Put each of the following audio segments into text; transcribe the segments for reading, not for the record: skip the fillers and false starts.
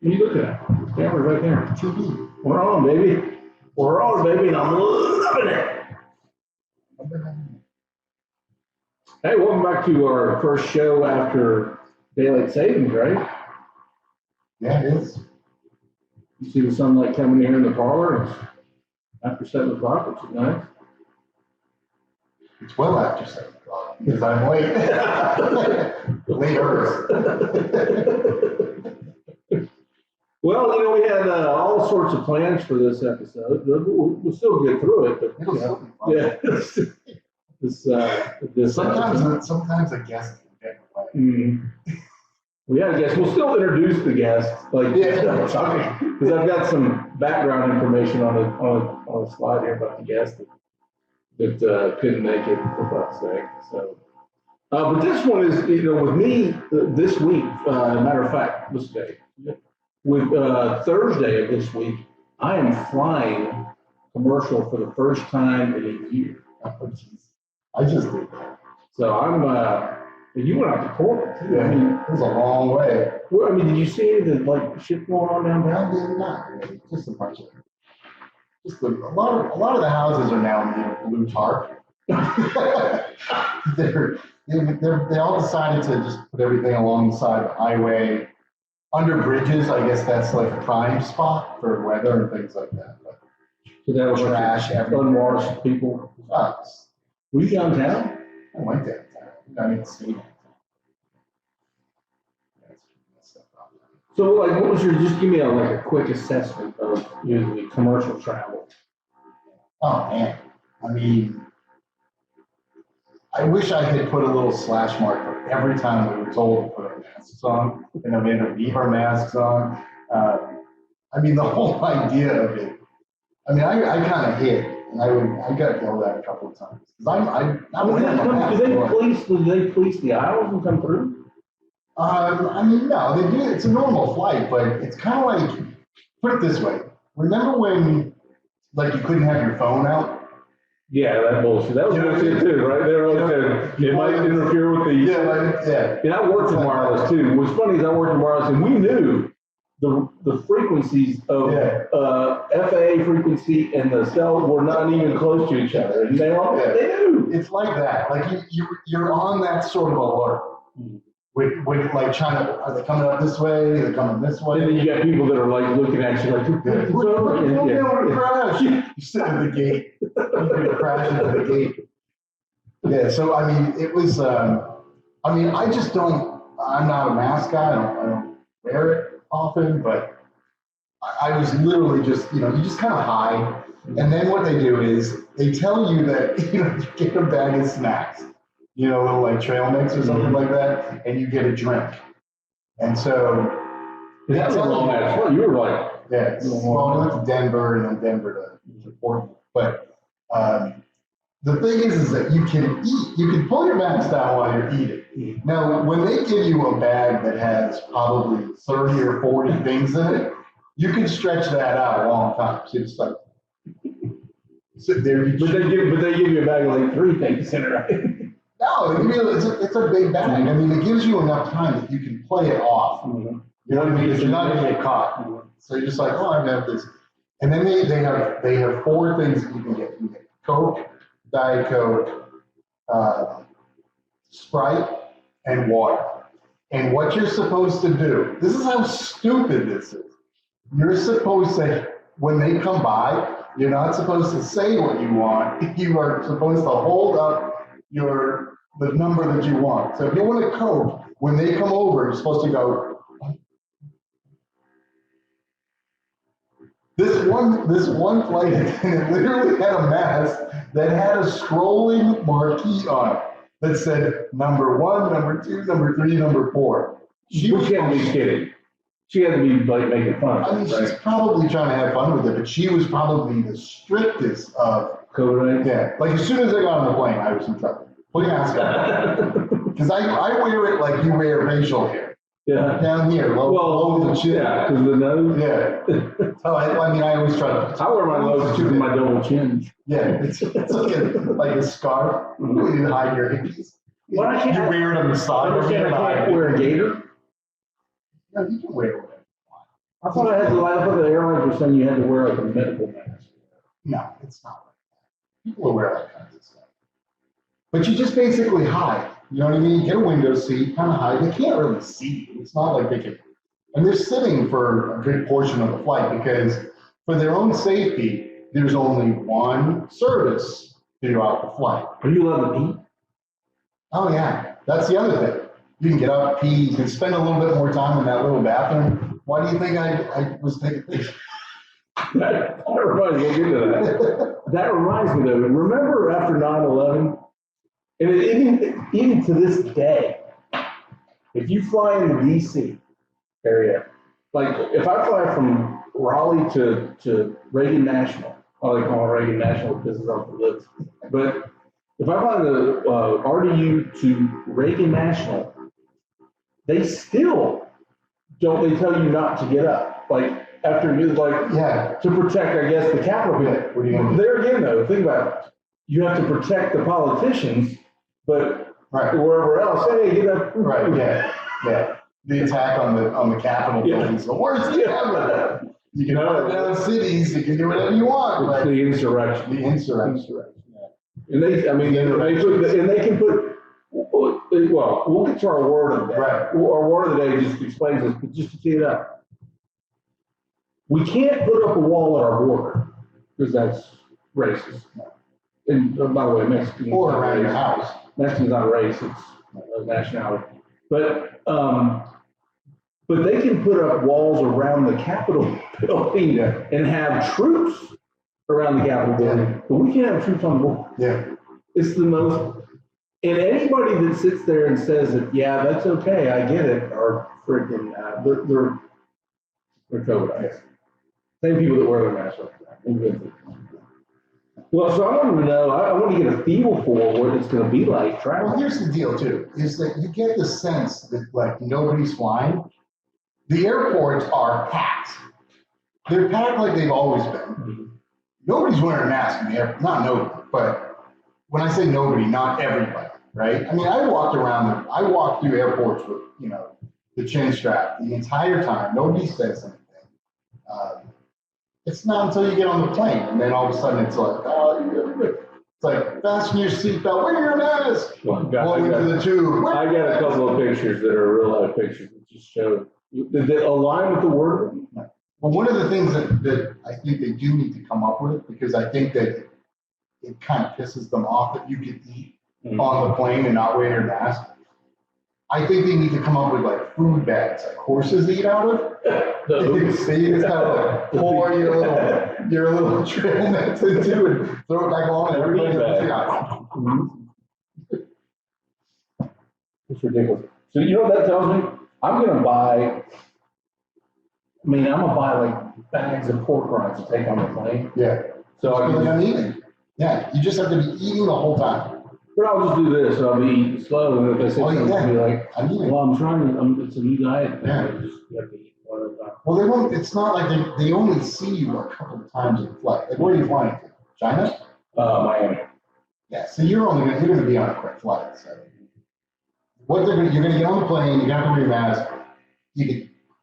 What are you looking at? The camera right there. TV. We're on, baby. We're on, baby, and I'm loving it. Hey, welcome back to our first show after daylight savings, right? Yeah, it is. You see the sunlight coming here in the parlor. It's after 7 o'clock, which is nice. It's well after 7 o'clock because I'm late. Later. Well, you know, we had all sorts of plans for this episode. We'll still get through it, but It'll still be fun. yeah. this sometimes a guest can get away. We had a guest. We'll still introduce the guest, like because I've got some background information on the slide here about the guest that couldn't make it for fuck's sake. So, but this one is, you know, with me this week. Matter of fact, this day with Thursday of this week, I am flying commercial for the first time in a year. Oh, geez. I just did that. So I'm. You went out to Portland too. Yeah, I mean, it was a long way. Well, I mean, did you see any of the like shit going on downtown? I did not really. Just a bunch of. A lot of the houses are now made of blue tarp. they all decided to just put everything along the side of the highway, under bridges. I guess that's like a prime spot for weather and things like that. But So that was trash, unwashed people. Were you downtown? I went downtown. I didn't see it. So, like, what was your? Just give me a quick assessment of usually commercial travel. Oh man, I mean, I wish I could put a little slash mark for every time we were told to put our masks on, and then we had to leave our masks on. I mean, the whole idea of it. I mean, I kind of hit, and I got yelled at a couple of times because I'm wearing my mask. Do they police the aisles and come through? I mean, no, they do. It's a normal flight, but it's kind of like, put it this way. Remember when, like, you couldn't have your phone out? Yeah, that bullshit. That was bullshit too, right? They're like, it might interfere with the. Yeah. And I worked in wireless too. What's funny is I worked in wireless, and we knew the frequencies of FAA frequency and the cell were not even close to each other, and they knew. It's like that. Like you're on that sort of alert. With like China, are they coming up this way? Are they coming this way? And then you got people that are like looking at you like, we're crash. You sit at the gate. You're gonna crash into the gate. Yeah. So I mean, it was. I mean, I just don't. I'm not a mask guy. I don't wear it often, but I was literally just, you just kind of hide. And then what they do is they tell you that you get a bag of snacks. A little like trail mix or something like that, and you get a drink. And so that's a long ass flight. You were like, yeah. Well, we went to Denver and then Denver to Portland. But the thing is that you can eat. You can pull your mask down while you're eating. Now, when they give you a bag that has probably 30 or 40 things in it, you can stretch that out a long time. So it's like sit there. But they give you a bag of like 3 things in it, right? No, it's a big bag. I mean, it gives you enough time that you can play it off. You know what I mean? You're not going to get caught. So you're just like, oh, I have this. And then they have 4 things that you can get. You get Coke, Diet Coke, Sprite, and water. And what you're supposed to do, this is how stupid this is. You're supposed to, when they come by, you're not supposed to say what you want. You are supposed to hold up the number that you want. So if you want a Coke, when they come over, you're supposed to go. This one flight attendant literally had a mask that had a scrolling marquee on it that said number 1, number 2, number 3, number 4. She can't be kidding. She had to be like making fun. I mean, she's probably trying to have fun with it, but she was probably the strictest of COVID. Yeah, like as soon as I got on the plane, I was in trouble. Put your mask on. Because I wear it like you wear facial hair. Yeah. Down here, low the chin. Yeah, because of the nose. Yeah. So I mean, I always try to. I wear my nose to my double chin. Yeah, it's like a scarf. You hide your hickeys. Well, I can't. You wear it on the side. I can't wear a gaiter. No, you can wear whatever you want. I thought I thought the airlines were saying you had to wear like a medical mask. No, it's not like that. People wear all kinds of stuff. But you just basically hide. You know what I mean? Get a window seat, kind of hide. They can't really see you. It's not like they can. And they're sitting for a good portion of the flight because for their own safety, there's only one service throughout the flight. Are you allowed to pee? Oh, yeah. That's the other thing. You can get up, pee, you can spend a little bit more time in that little bathroom. Why do you think I was taking pictures? That reminds me, we'll get to that. That reminds me though, remember after 9/11, and even to this day, if you fly in the DC area, like if I fly from Raleigh to Reagan National, I like calling Reagan National because it's off the list, but if I fly the RDU to Reagan National, they still don't, they tell you not to get up. Like, after you, like, Yeah. to protect, I guess, the Capitol building. What are you gonna do? There again, though, think about it. You have to protect the politicians, but Right. wherever else, hey, get up. Right, yeah. The attack on the Capitol building is the worst thing ever. You can burn down cities, you can do whatever you want. It's But the insurrection. the insurrection. Yeah. And they, I mean, they can put, well, we'll get to our word of the day. Right. Our word of the day just explains this, but just to tee it up. We can't put up a wall at our border because that's racist. And by the way, Mexican. Or around your house. Mexican's not a race, it's a nationality. But they can put up walls around the Capitol building and have troops around the Capitol building, but we can't have troops on the border. Yeah. It's the most, and anybody that sits there and says that, yeah, that's okay, I get it, are freaking, they're COVID. Same people that wear their masks like that. Well, so I wanted to know, I want to get a feel for what it's going to be like Well, traveling. here's the deal too, is that you get the sense that like nobody's flying. The airports are packed. They're packed like they've always been. Nobody's wearing a mask in the airport, not nobody, but when I say nobody, not everybody, right? I mean, I walked through airports with, the chin strap the entire time. Nobody says anything. It's not until you get on the plane, and then all of a sudden it's like, it's like, fasten your seatbelt, wear your mask. Going into the tube. I got a couple of pictures that are real life pictures that just show, did it align with the word? Well, one of the things that I think they do need to come up with, because I think that it kind of pisses them off that you can eat on the plane and not wear your mask. I think they need to come up with like food bags, like horses eat out of. See, it's kind of like pour your little trail nets into and throw it back on, and everybody It's ridiculous. So you know what that tells me? I'm gonna buy like bags of pork rinds to take on the plane. Yeah. So I can I'm eating. Yeah, you just have to be eating the whole time. but I'll just do this. I'll be eating slow, and if they say something, I'll be like, I'm eating. well, I'm trying to. It's a new diet. Yeah. You have to eat one at a time. Well, they won't. It's not like they only see you a couple of times in flight. Like, where are you flying to? China? Miami. Yeah. So you're going to be on a quick flight. So you're going to get on the plane. You're going to have to wear your mask.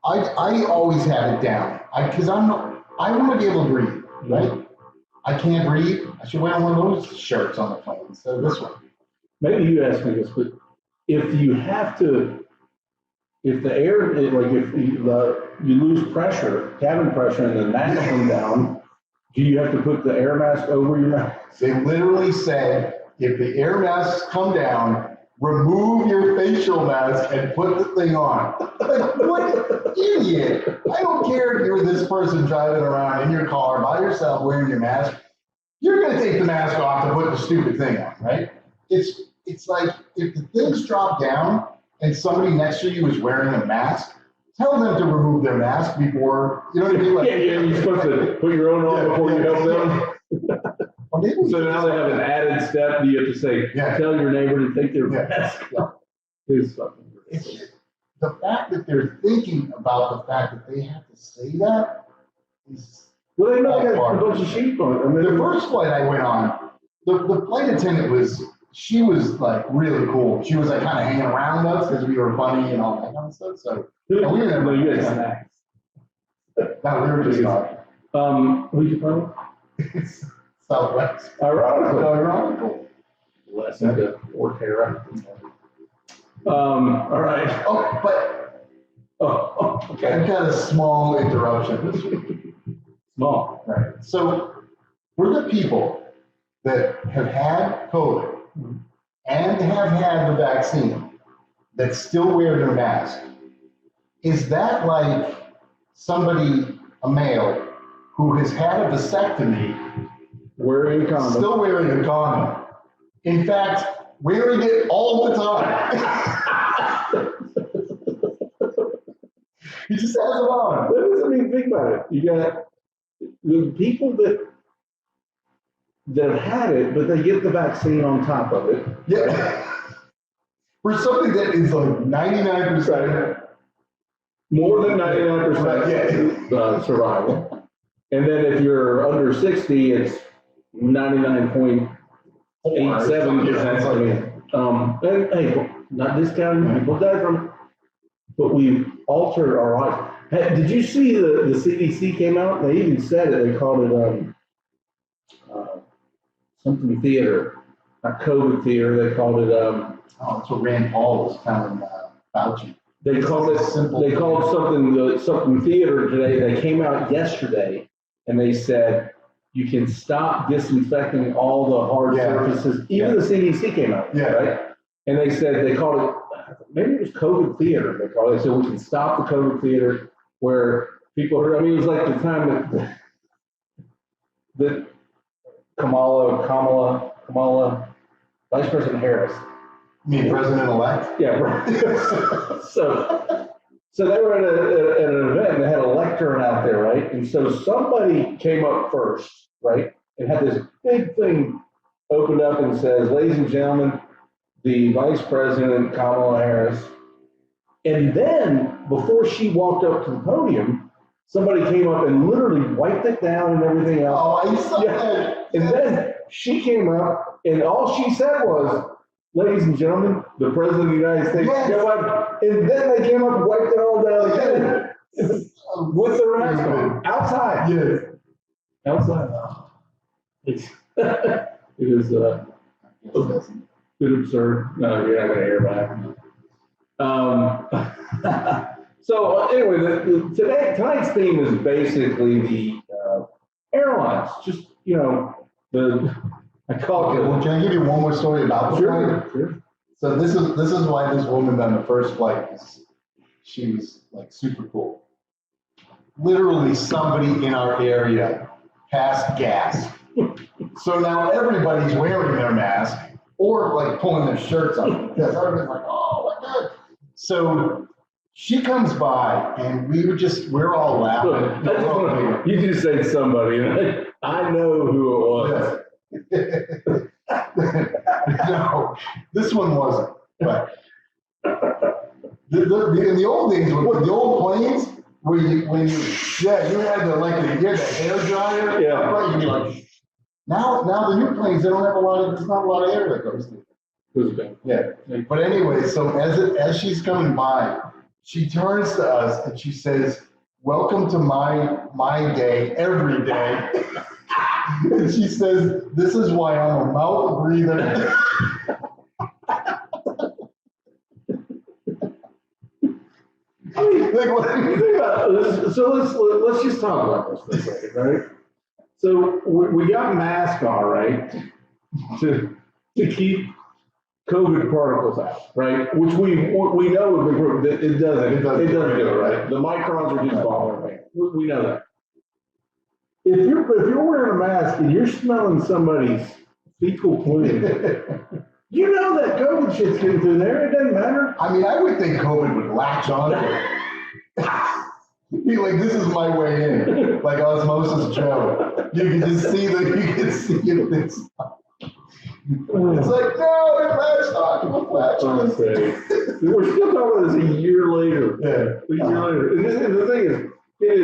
I always have it down. I want to be able to breathe, right? I can't breathe. I should wear one of those shirts on the plane instead of this one. Maybe you asked me this, but if you have to, if the air, like if you lose pressure, cabin pressure, and the mask comes down, do you have to put the air mask over your mouth? They literally said, if the air masks come down, remove your facial mask and put the thing on. Like, what idiot? I don't care if you're this person driving around in your car by yourself wearing your mask. You're going to take the mask off to put the stupid thing on, right? It's like, if the things drop down and somebody next to you is wearing a mask, tell them to remove their mask before, you know what I mean? Like, Yeah, you're supposed to put your own on before you help them. Well, maybe So now they have an added step. You have to say, tell your neighbor to take their mask off. It's fucking ridiculous. The fact that they're thinking about the fact that they have to say that is. Well, they got a bunch of sheep on it. I mean, The first flight I went on, the flight attendant she was like really cool. She was like kind of hanging around us because we were funny and all that kind of stuff. So, and we were no, you had snacks. No, we were just talking. Who'd you call? Southwest. Ironically. Ironical. Lesson to Ortera. All right. Oh, but Okay. I've got a small interruption this week. Small. Right. So, for the people that have had COVID and have had the vaccine that still wear their mask, is that like somebody, a male, who has had a vasectomy, Wearing a condom. still wearing a condom? In fact, wearing it all the time. He just has it on. That doesn't mean think about it. You got the people that have had it, but they get the vaccine on top of it. Yeah. For something that is like 99%. More than 99% survival. And then if you're under 60, it's 99.87%. And hey, not discounting, people die from it, but we've altered our life. Hey, did you see the CDC came out? They even said it. They called it something theater, not COVID theater. They called it. That's what Rand Paul was telling Fauci. They called it. They called something theater today. They came out yesterday and they said you can stop disinfecting all the hard surfaces. Even the CDC came out, right? And they said they called it. Maybe it was COVID theater. They called it. They said we can stop the COVID theater where people are. I mean, it was like the time that Kamala, Vice President Harris. You mean President-elect? Yeah, right. So they were at an event and they had a lectern out there, right? And so somebody came up first, right? And had this big thing opened up and says, ladies and gentlemen, the Vice President, Kamala Harris. And then before she walked up to the podium, somebody came up and literally wiped it down and everything else. Oh, I saw that. And then she came up and all she said was, ladies and gentlemen, the President of the United States. And then they came up and wiped it all down again with their mask on. Outside. Yes. Outside. It is a bit absurd. No, you're not going to hear back. So anyway, tonight's theme is basically the airlines. Just, I call it. Well, can I give you one more story about the flight? Sure. So this is why this woman on the first flight she was like super cool. Literally somebody in our area passed gas. So now everybody's wearing their mask or like pulling their shirts up because everybody's like, oh my God. So she comes by and we're all laughing. Look, you just said somebody, and I know who it was. No, this one wasn't. But in the old days, with the old planes, you had the hair dryer. Yeah. Right, you'd be like, now the new planes, there's not a lot of air that goes through. Yeah. But anyway, so as she's coming by, she turns to us and she says, "Welcome to my day, every day." And she says, "This is why I'm a mouth breather." I mean, what do you think about this? So let's just talk about this for a second, right? So we got masks on, right, to keep COVID particles out, right? Which we know would be proved that it doesn't do it, right? The microns are just falling away. We know that. If you're wearing a mask and you're smelling somebody's fecal plume, you know that COVID shit's getting through there. It doesn't matter. I mean, I would think COVID would latch on to it. Be like, this is my way in, like Osmosis Joe. You can just see it. It's like, no, it latched on. We're still talking about this a year later. Yeah. A year later. And the thing is,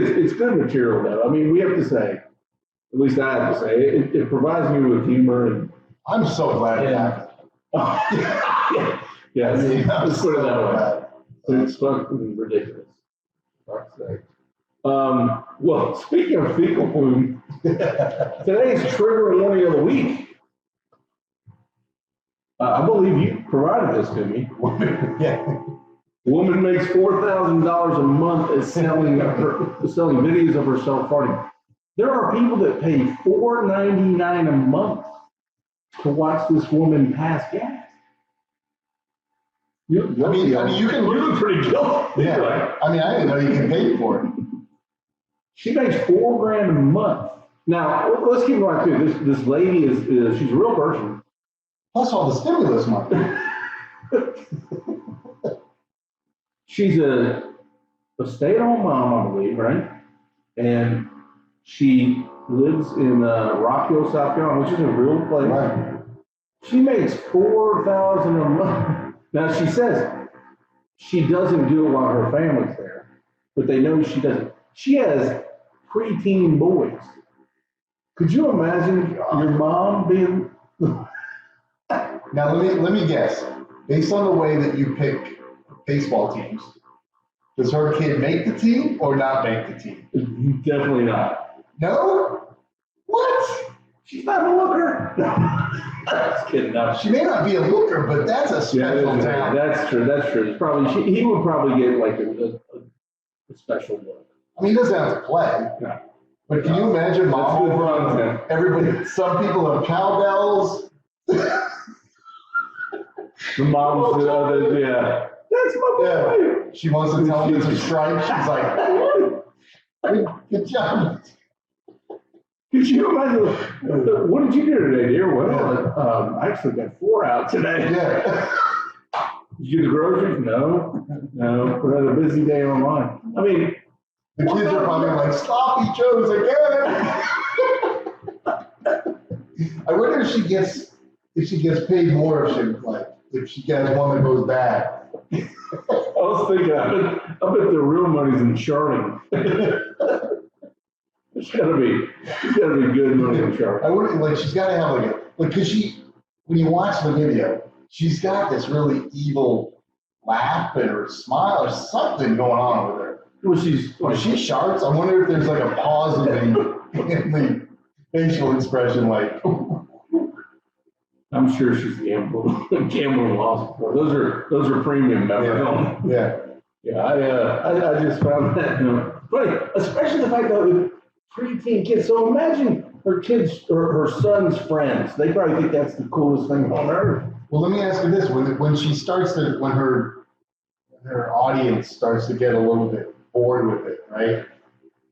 it's good material though. I mean, we have to say, at least I have to say, it provides me with humor. And I'm so glad it happened. Yeah, I mean, let's put it that way. It's fucking ridiculous. Well, speaking of fecal plume, today's trigger warning of the week. I believe you provided this to me. Yeah. Woman makes $4,000 a month as selling videos of herself farting. There are people that pay $4.99 a month to watch this woman pass gas. I mean, you can look pretty guilty. Yeah. Right? I mean, I didn't know you can pay for it. She makes $4,000 a month. Now, let's keep in mind too. This lady is she's a real person. Plus all the stimulus money. She's a stay-at-home mom, I believe, right? And she lives in Rock Hill, South Carolina, which is a real place. Right. She makes $4,000 a month. Now she says she doesn't do it while her family's there, but they know she doesn't. She has preteen boys. Could you imagine your mom being? Now let me guess. Based on the way that you pick baseball teams, does her kid make the team or not make the team? Definitely not. No? What? She's not a looker. Just kidding. No. She may not be a looker, but that's a special talent. That's true. That's true. It's probably he would probably get like a special look. I mean, he doesn't have to play. No. But can you imagine mom That's runs everybody? Some people have cowbells. The mom said, yeah. That's my boy. Yeah. She wants to tell him it's a strike. She's like, good job. Could you imagine? What did you do today, dear? Well, I actually got 4 out today. Yeah. Did you get the groceries? No. We had a busy day online. I mean, the kids are probably like, sloppy joes again. I wonder if she gets paid more if she gets one that goes bad. I was thinking, I bet the real money's in charting. It's gotta be good money in charting. I wonder, she's got to have because when you watch the video, she's got this really evil laugh or smile or something going on with her. Well, she sharks. I wonder if there's like a pause in the facial expression, like. I'm sure she's gambling lost before. Those are premium members. Yeah. I just found that funny, especially the fact that preteen kids. So imagine her kids or her son's friends. They probably think that's the coolest thing on earth. Well, let me ask you this: when her audience starts to get a little bit bored with it, right?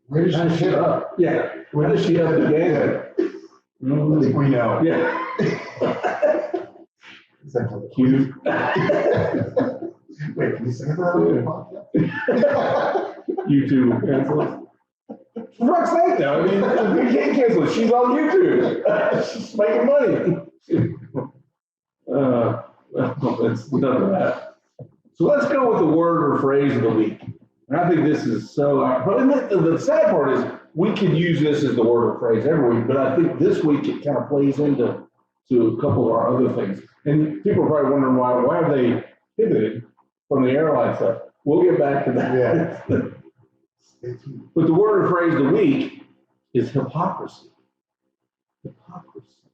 Where does she hit up? Yeah. Where does she have the game? I think we know. Yeah. Is that cute? Wait, can you say that on the podcast? YouTube cancel it. For fuck's sake, though. I mean, you can't cancel it. She's on YouTube. She's making money. It's none of that. So let's go with the word or phrase of the week. And I think this is so. But the sad part is we could use this as the word or phrase every week, but I think this week it kind of plays into a couple of our other things. And people are probably wondering why have they pivoted from the airline stuff. We'll get back to that. Yeah. But the word or phrase of the week is hypocrisy. Hypocrisy.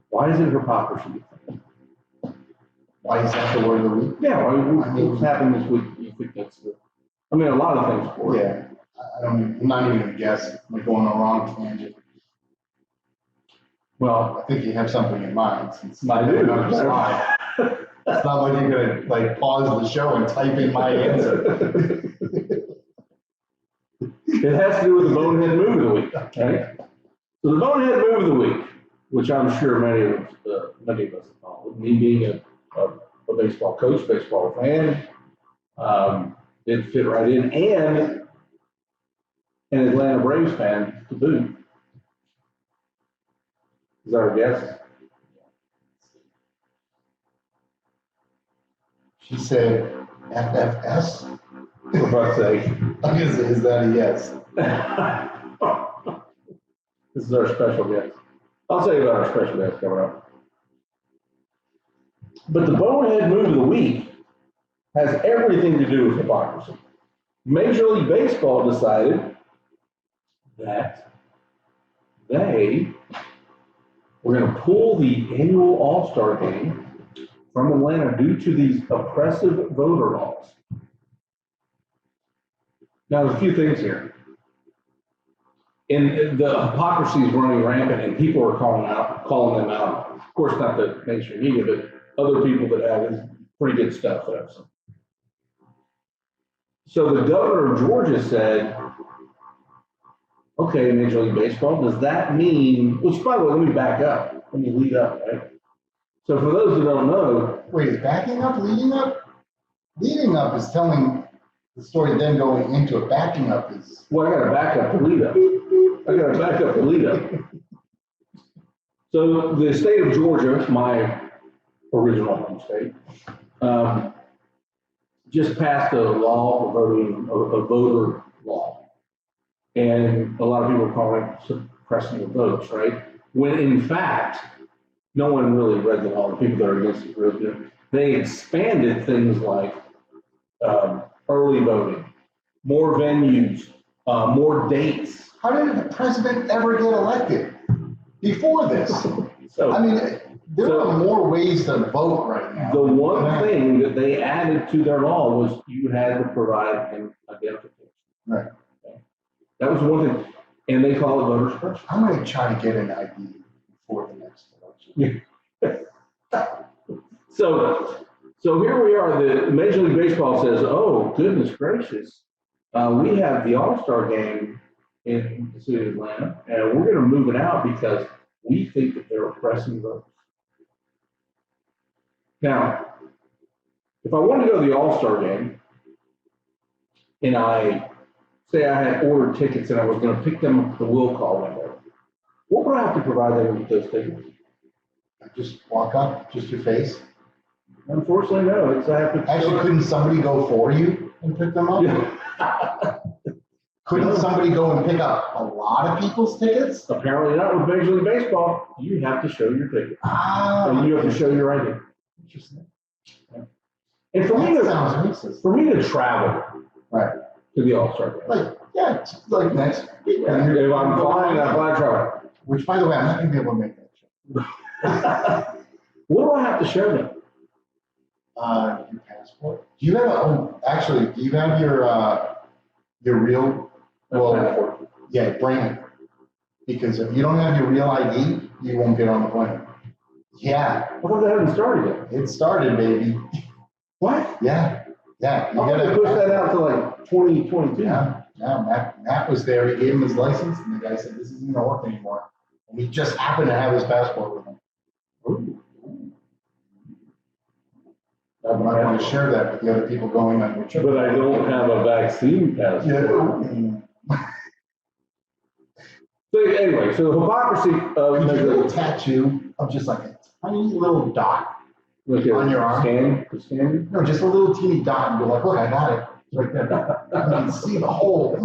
Why is it hypocrisy? Why is that the word of the week? Yeah, what's happened this week? You think that's the? I mean, a lot of things for it. Yeah. I'm not even gonna guess. I'm going on a wrong tangent. Well, I think you have something in mind since I do. Another slide. It's not like you're gonna pause the show and type in my answer. It has to do with the bonehead move of the week, right? So the bonehead move of the week, which I'm sure many of us have followed. Me being a baseball coach, baseball fan, it fit right in, and an Atlanta Braves fan to boot. Is that our guess? She said FFS. For fuck's sake. Is that a yes? This is our special guest. I'll tell you about our special guest coming up. But the bonehead move of the week has everything to do with hypocrisy. Major League Baseball decided that they were going to pull the annual All-Star game from Atlanta due to these oppressive voter laws. Now, there's a few things here. And the hypocrisy is running rampant, and people are calling them out. Of course, not the mainstream media, but other people that have pretty good stuff that I've seen. So the governor of Georgia said, okay, Major League Baseball, does that mean, which by the way, let me back up, let me lead up, right? So for those who don't know. Wait, is backing up, leading up? Leading up is telling the story, then going into it. Backing up is. Well, I got to back up the lead up. So the state of Georgia, my original home state, just passed a law voting, a voter law. And a lot of people call it suppressing the votes, right? When in fact, no one really read the law. The people that are against it really did. They expanded things like early voting, more venues, more dates. How did the president ever get elected before this? So, I mean, there are more ways to vote right now. The one thing that they added to their law was you had to provide an identification. Right. Okay. That was one thing. And they call it voter suppression. I'm going to try to get an ID before the next election. So here we are. The Major League Baseball says, "Oh goodness gracious, we have the All-Star game in the city of Atlanta, and we're going to move it out because we think that they're oppressing voters." Now, if I wanted to go to the All-Star game, and I had ordered tickets and I was going to pick them up at the will call window, what would I have to provide them with those tickets? Just walk up, just your face. Unfortunately, no. I have to. Actually, couldn't somebody go for you and pick them up? Yeah. Couldn't somebody go and pick up a lot of people's tickets? Apparently not with Major League Baseball. You have to show your ticket. And you have to show your ID. Interesting. Yeah. And for me to travel to the All-Star game. Like next week. If I'm flying, I fly travel. Which, by the way, I'm not going to be able to make that trip. What do I have to show them? Your passport. Do you have do you have your real, passport? Yeah, bring it. Because if you don't have your real ID, you won't get on the plane. Yeah. Well, they haven't started yet. It started, baby. What? Yeah. Yeah. You gotta push that out to like 2022. Yeah. Matt was there. He gave him his license, and the guy said, "This isn't gonna work anymore." And he just happened to have his passport with him. Ooh. I might want to share that with the other people going on your trip. But I don't have a vaccine passport. Yeah. So anyway, so the hypocrisy of a little tattoo of just like a tiny little dot on your arm. Scan? No, just a little teeny dot, and you're like, look, I got it. It's right there. You can see the hole. It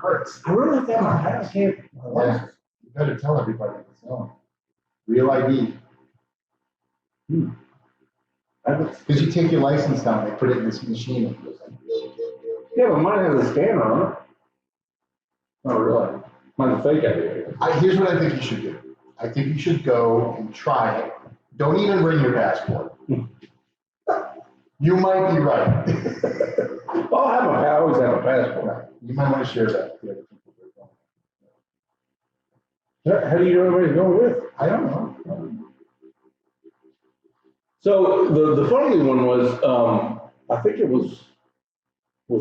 hurts. I really like that. I can't. Yeah. You better tell everybody. Real ID. Because you take your license down, they put it in this machine. And it goes like, yeah, but mine has a scanner on it. Oh, really? Mine's a fake ID. Here's what I think you should do. I think you should go and try it. Don't even bring your passport. You might be right. I always have a passport. You might want to share that with the other people that are going. How do you know everybody's going with? I don't know. So the funny one was, I think it was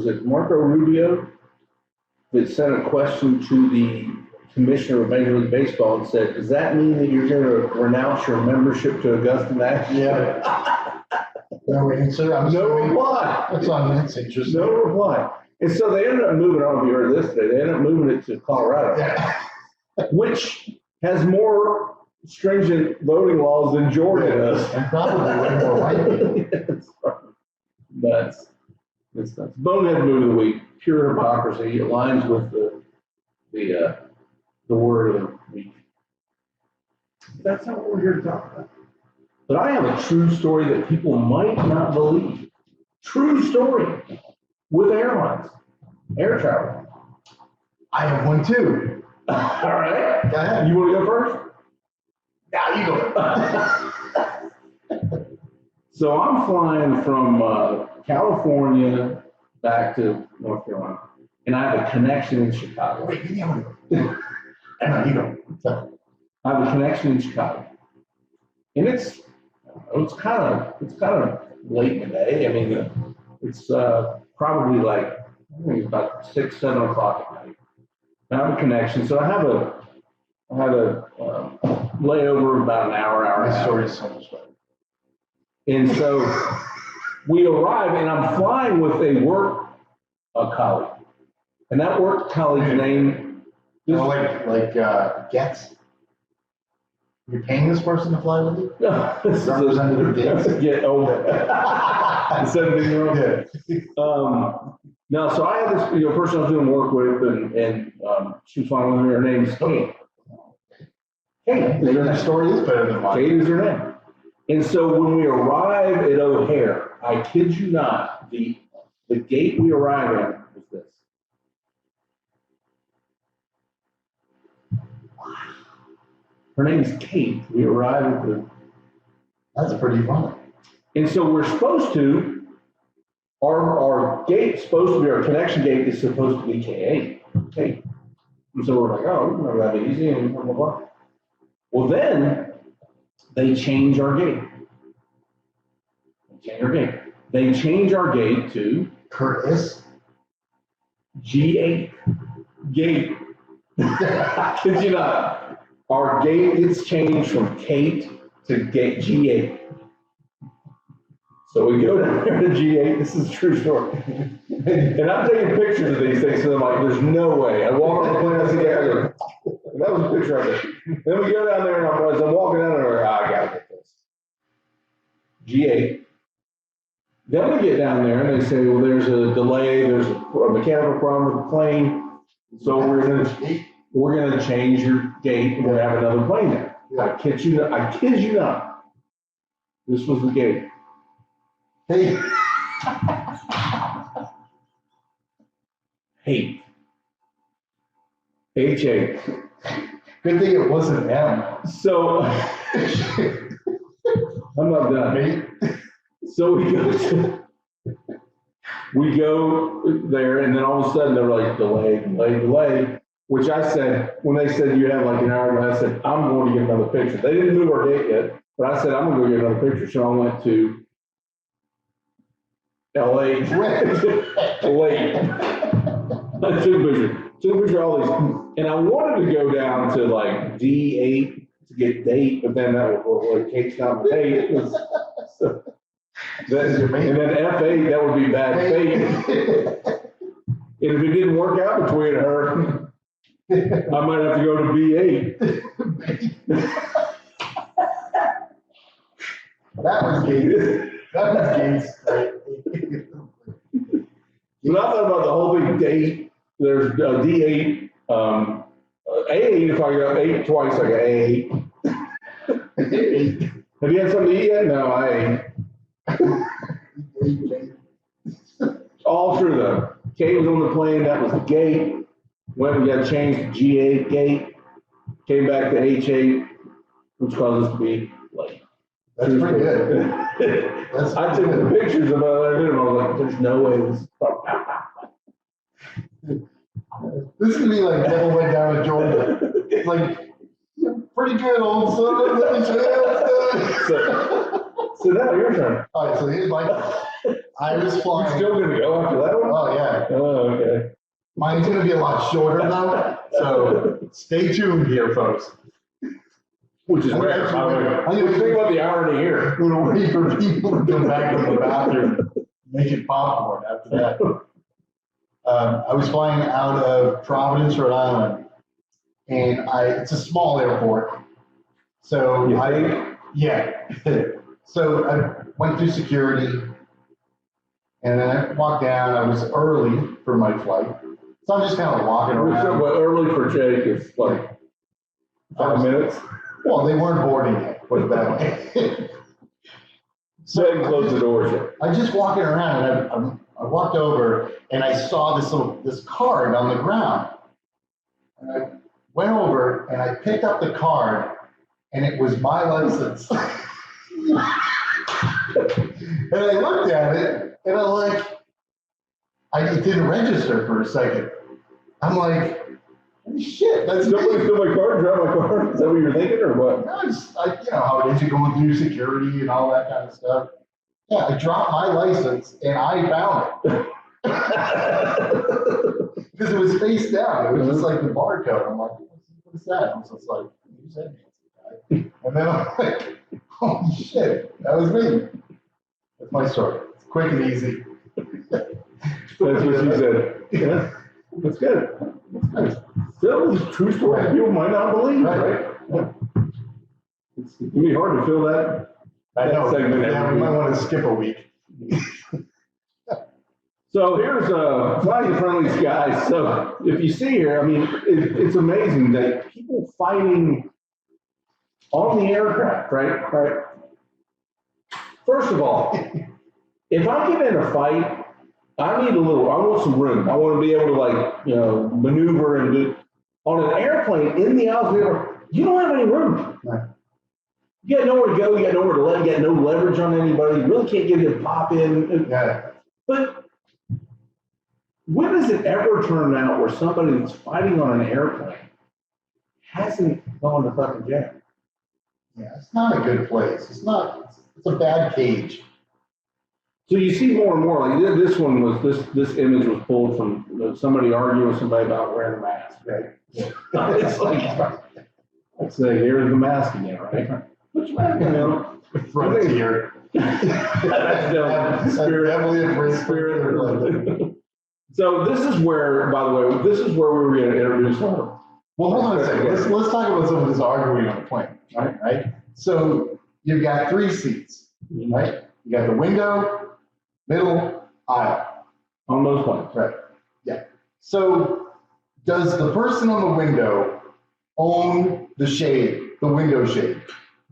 it Marco Rubio that sent a question to the commissioner of Major League Baseball and said, "Does that mean that you're going to renounce your membership to Augusta National?" Yeah. No answer. No reply. That's on that's interesting. No reply. And so they ended up moving. I don't know if you heard this today. They ended up moving it to Colorado, which has more stringent voting laws than Georgia does. And probably way more likely. That's nuts. Bonehead movie of the week. Pure hypocrisy. It aligns with the word of the week. That's not what we're here to talk about. But I have a true story that people might not believe. True story with airlines, air travel. I have one too. All right. Go ahead. You want to go first? Now you go. So I'm flying from California back to North Carolina, and I have a connection in Chicago. Wait, you go. You go. I have a connection in Chicago, and it's kind of late in the day. I mean, it's probably like I think it's about 6, 7 o'clock at night. I have a connection, so I have a layover of about an hour and a My half. story is so much better. And so we arrive, and I'm flying with a work colleague, and that work colleague's name. You know, like Getz. You're paying this person to fly with you? This is Representative Gates. Yeah, oh, the 17-year-old. Yeah. No, so I had this person I was doing work with, and she was flying with me. Her name's Kate. Kate. Maybe your story is better than mine. Kate is her name. And so when we arrive at O'Hare, I kid you not, the gate we arrive at is this. Her name is Kate. We arrive at the. That's pretty funny. And so we're supposed to. Our gate's supposed to be, our connection gate is supposed to be K8. Kate. And so we're like, oh, we can have that easy and blah, blah, blah. Well, then they change our gate. They change our gate to Curtis. G8 gate. Kid you not. Our gate gets changed from Kate to gate G8. So we go down there to G8. This is a true story. And I'm taking pictures of these things, so I'm like, there's no way. I walk on the plane, I see that. That was a picture of it. Then we go down there, and as I'm walking down there, I gotta get this. G8. Then we get down there, and they say, well, there's a delay, there's a mechanical problem with the plane, so we're gonna change your gate, and we're gonna have another plane there. I kid you not. This was the gate. Hey. Hate. H8. Good thing it wasn't M. So I'm not done. Mate. So we go there, and then all of a sudden they're like, delay, which I said, when they said you have like an hour, I said, I'm going to get another picture. They didn't move our gate yet, but I said, I'm going to go get another picture. So I went to LA. Late. I took a picture of all these, and I wanted to go down to like D8 to get date, but then that was Kate's not date. So, and then F8, that would be bad fate. And if it didn't work out between her, I might have to go to B8. That was Gates. That was Gates. But I thought about the whole big date. There's D8, A8. If I go 8 twice, I got A8. Have you had something to eat yet? No, I ain't. All through though. Kate was on the plane. That was the gate. Went and got changed to G8 gate. Came back to H8, which caused us to be late. That's pretty good. I took the pictures of it. I was like, there's no way this. This is gonna be like Devil Went Down to Georgia. It's like, pretty good, old son. So now your turn. All right, so here's my. I was flying. You're still gonna go after that one? Oh yeah. Oh, okay. Mine's gonna be a lot shorter though. So stay tuned here, folks. Which is rare. Think about the irony here. I'm gonna wait for people to come back from the bathroom, making popcorn after that. I was flying out of Providence, Rhode Island, and it's a small airport. So so I went through security, and then I walked down. I was early for my flight, so I'm just kind of walking around. But early for Jake is like 5 minutes. Well, they weren't boarding yet, put it that way. So I close the doors. I just walking around, and I walked over, and I saw this card on the ground. And I went over, and I picked up the card, and it was my license. And I looked at it, and I'm like, it didn't register for a second. I'm like, holy shit, that's somebody stole my card, dropped my card. Is that what you're thinking, or what? No, you know how it is, you're going through security and all that kind of stuff. Yeah, I dropped my license, and I found it. Because it was face down. It was just like the barcode. I'm like, what's that? I was just like, who's that Nancy guy? And then I'm like, holy shit, that was me. That's my story. It's quick and easy. That's what she said. Yeah, that's good. Still, it's a true story. People might not believe, right? Yeah. It's going to be hard to fill that. I know. Segment Yeah, we might want to skip a week. So here's Flying Friendly Skies. So if you see here, I mean, it's amazing that people fighting on the aircraft, right? First of all, if I get in a fight, I want some room. I want to be able to, like, maneuver and do. On an airplane in the atmosphere, you don't have any room. Right. You got nowhere to go. You got nowhere to let. You got no leverage on anybody. You really can't get in and pop in. Yeah. But when does it ever turn out where somebody that's fighting on an airplane hasn't gone to fucking jail? Yeah, it's not a good place. It's a bad cage. So you see more and more, like this one was, this image was pulled from somebody arguing with somebody about wearing a mask, right? Yeah. It's like, let's say, here's the mask again, right? Which mask, Frontier. That's spirit. So this is where, by the way, this is where we were going to introduce her. Well, hold on a second. Let's talk about some of this arguing on the plane, right? So you've got 3 seats, right? You got the window, middle, aisle. On those planes. Right. Yeah. So does the person on the window own the shade, the window shade?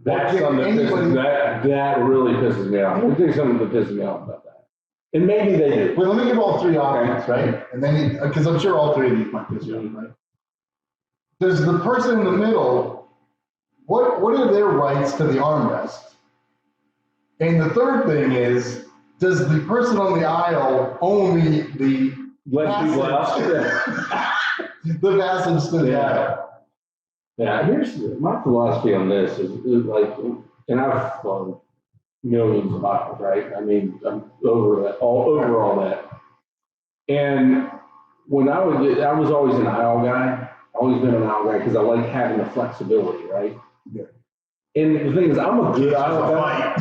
That's something that really pisses me off. Let me tell you something that pisses me off about that. And maybe they do. Well, let me give all 3 options, right? And then, because I'm sure all 3 of these might piss you off, right? Does the person in the middle, what are their rights to the armrest? And the third thing is, does the person on the aisle own the passage to the aisle? Yeah, here's my philosophy on this is like, and I've flown millions of miles, right? I mean, I'm over all that. And when I was always an aisle guy. Always been an aisle guy because I like having the flexibility, right? Yeah. And the thing is, I'm a good aisle guy.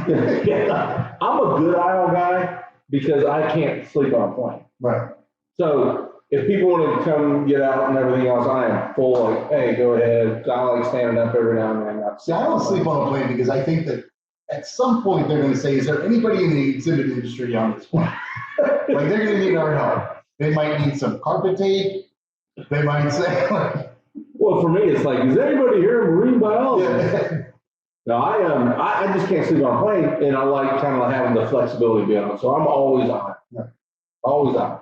Yeah, I'm a good aisle guy because I can't sleep on a plane. Right. So if people want to come get out and everything else, I am full like, hey, go ahead. I like standing up every now and then. See, I don't sleep on a plane because I think that at some point they're going to say, is there anybody in the exhibit industry on this plane? Like, they're going to need our help. They might need some carpet tape. They might say, like, well, for me, it's like, is anybody here in marine biology? Yeah. No, I just can't sleep on a plane, and I like kind of having the flexibility to be on it. So I'm always on it. Yeah. Always on it.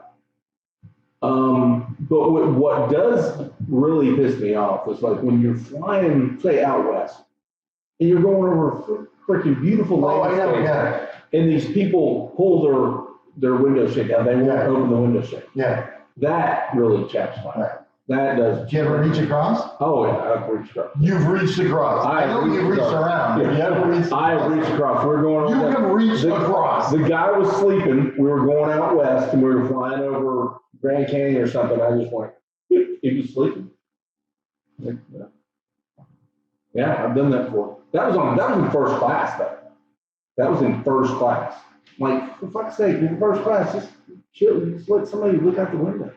But what does really piss me off is like when you're flying, say, out west, and you're going over freaking beautiful landscape, yeah. and these people pull their window shade down. They won't open the window shade. Yeah. That really chaps my heart. That does. Did you ever reach across? Oh, yeah, I've reached across. You've reached across. I know you've reached around. Yeah. You haven't reached across. I have reached across. We're going. You have reached across. The guy was sleeping. We were going out west, and we were flying over Grand Canyon or something. I just went. He was sleeping. Yeah, I've done that before. That was in first class though. That was in first class. Like, for fuck's sake, in first class, just chill. Just let somebody look out the window.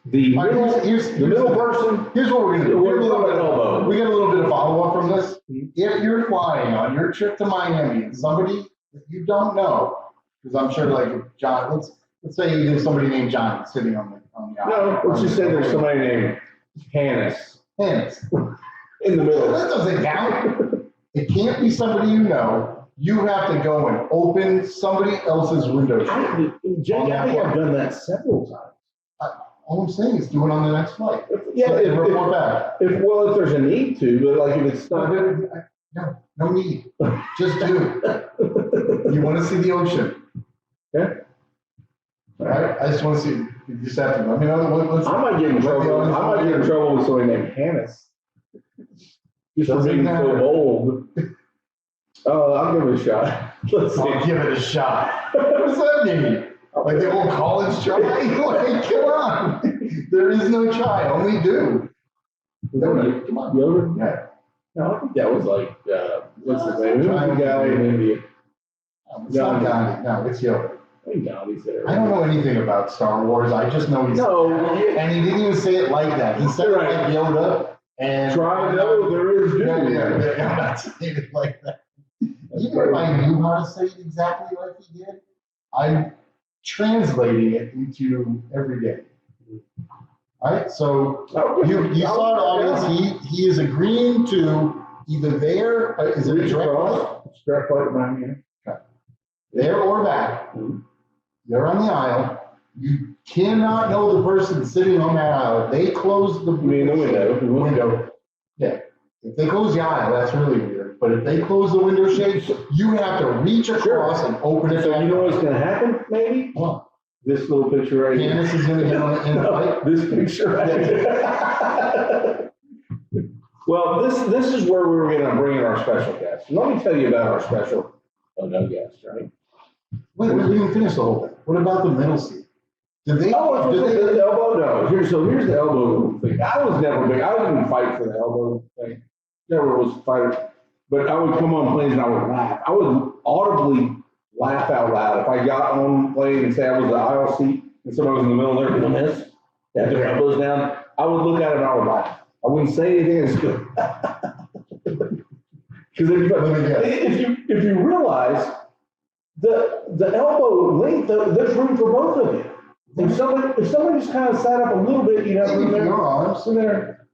The middle person. Here's what we're gonna do. We get a little bit of follow up from this. If you're flying on your trip to Miami and somebody that you don't know, because I'm sure, like John, let's say there's somebody named John sitting on the aisle. No, let's just say there's somebody named Hannes. Hannes. In the middle. That doesn't count. It can't be somebody you know. You have to go and open somebody else's window shade. I think I've done that several times. All I'm saying is do it on the next flight. Yeah, So if report back. if there's a need to, but like if it's stuck. No need. Just do it. You want to see the ocean. Okay. All right. I just want to see. You just have to. I mean, I might get in trouble. I might get in trouble with somebody named Hannes. Just for being so bold. I'll give it a shot. Let's see. I'll give it a shot. What does that mean? Like the old college try? Like, come on. There is no try, only do. Come on. Yoder? Yeah. No, I think that was like, what's his name? Who was the guy in India? It's not Gandhi. No, it's Yoder. I think Gandhi's there. I don't know anything about Star Wars. I just know he's. No. And he didn't even say it like that. He said it like Yoda. And try to know there is yeah, doom. yeah, I'm not saying it like that. Even if I knew how to say it exactly like he did, I'm translating it into every day. All right, so you saw it, audience. He is agreeing to either there, is it a direct flight? Direct flight, man. Okay. There or back. They're on the aisle. You cannot know the person sitting on that aisle. They close the window. Yeah. If they close the aisle, that's really weird. But if they close the window shade, you have to reach across and open it. So you know what's going to happen, maybe? What? This little picture right here. Candace is going to get on in the fight. This picture right here. Well, this is where we were going to bring in our special guest. Let me tell you about our special guest, right? Wait, we didn't finish the whole thing. What about the middle seat? Did they? The elbow? No. Here's the elbow thing. I was never big. I didn't fight for the elbow thing. Never was a fighter. But I would come on planes and I would laugh. I would audibly laugh out loud. If I got on plane and say I was the aisle seat and somebody was in the middle there doing this, they had their elbows down, I would look at it and I would laugh. I wouldn't say anything. It's good. Because if you realize the elbow length, there's room for both of you. If somebody just kind of sat up a little bit, you'd have room there. Your arms in there.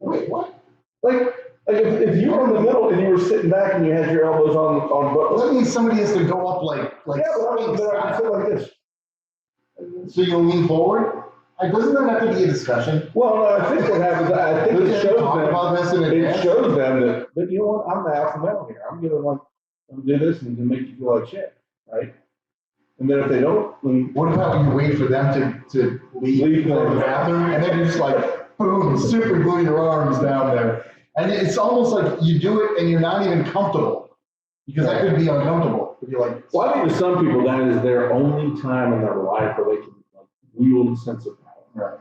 Wait, what? Like if you were in the middle and you were sitting back and you had your elbows on well, that means somebody has to go up like yeah, but I sit like this. So you'll lean forward? Doesn't that have to be a discussion? Well, no, I think what happens, I think it shows them that you know what, I'm the alpha male here. I'm gonna do this and make you feel like shit, right? And then if they don't, then what about you wait for them to leave for the bathroom and then you just like boom, super glue your arms down there. And it's almost like you do it and you're not even comfortable because that could be uncomfortable. If you're like, well, I think to some people that is their only time in their life where they can like wield a sense of power. Right.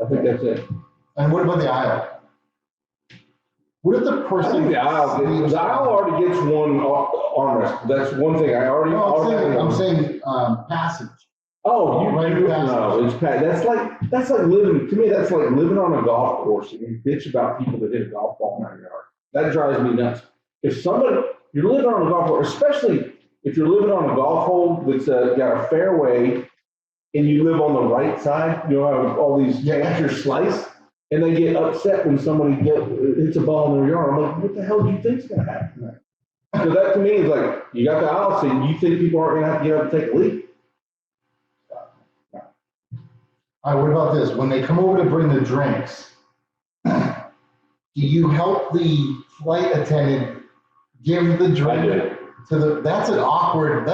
I think that's it. And what about the aisle? What if the person? I think the aisle already gets one armrest. That's one thing I already. No, I'm saying passage. Oh, you right? No, it's that's like living. To me, that's like living on a golf course and you bitch about people that hit a golf ball in your yard. That drives me nuts. If you're living on a golf course, especially if you're living on a golf hole that's got a fairway and you live on the right side, you know, have all these amateur slice, and they get upset when somebody hits a ball in their yard. I'm like, what the hell do you think's going to happen? Right. So that to me is like, you got the aisle seat, you think people aren't going to have to get up and take a leak? All right, what about this? When they come over to bring the drinks, do you help the flight attendant give the drink to the? That's an awkward.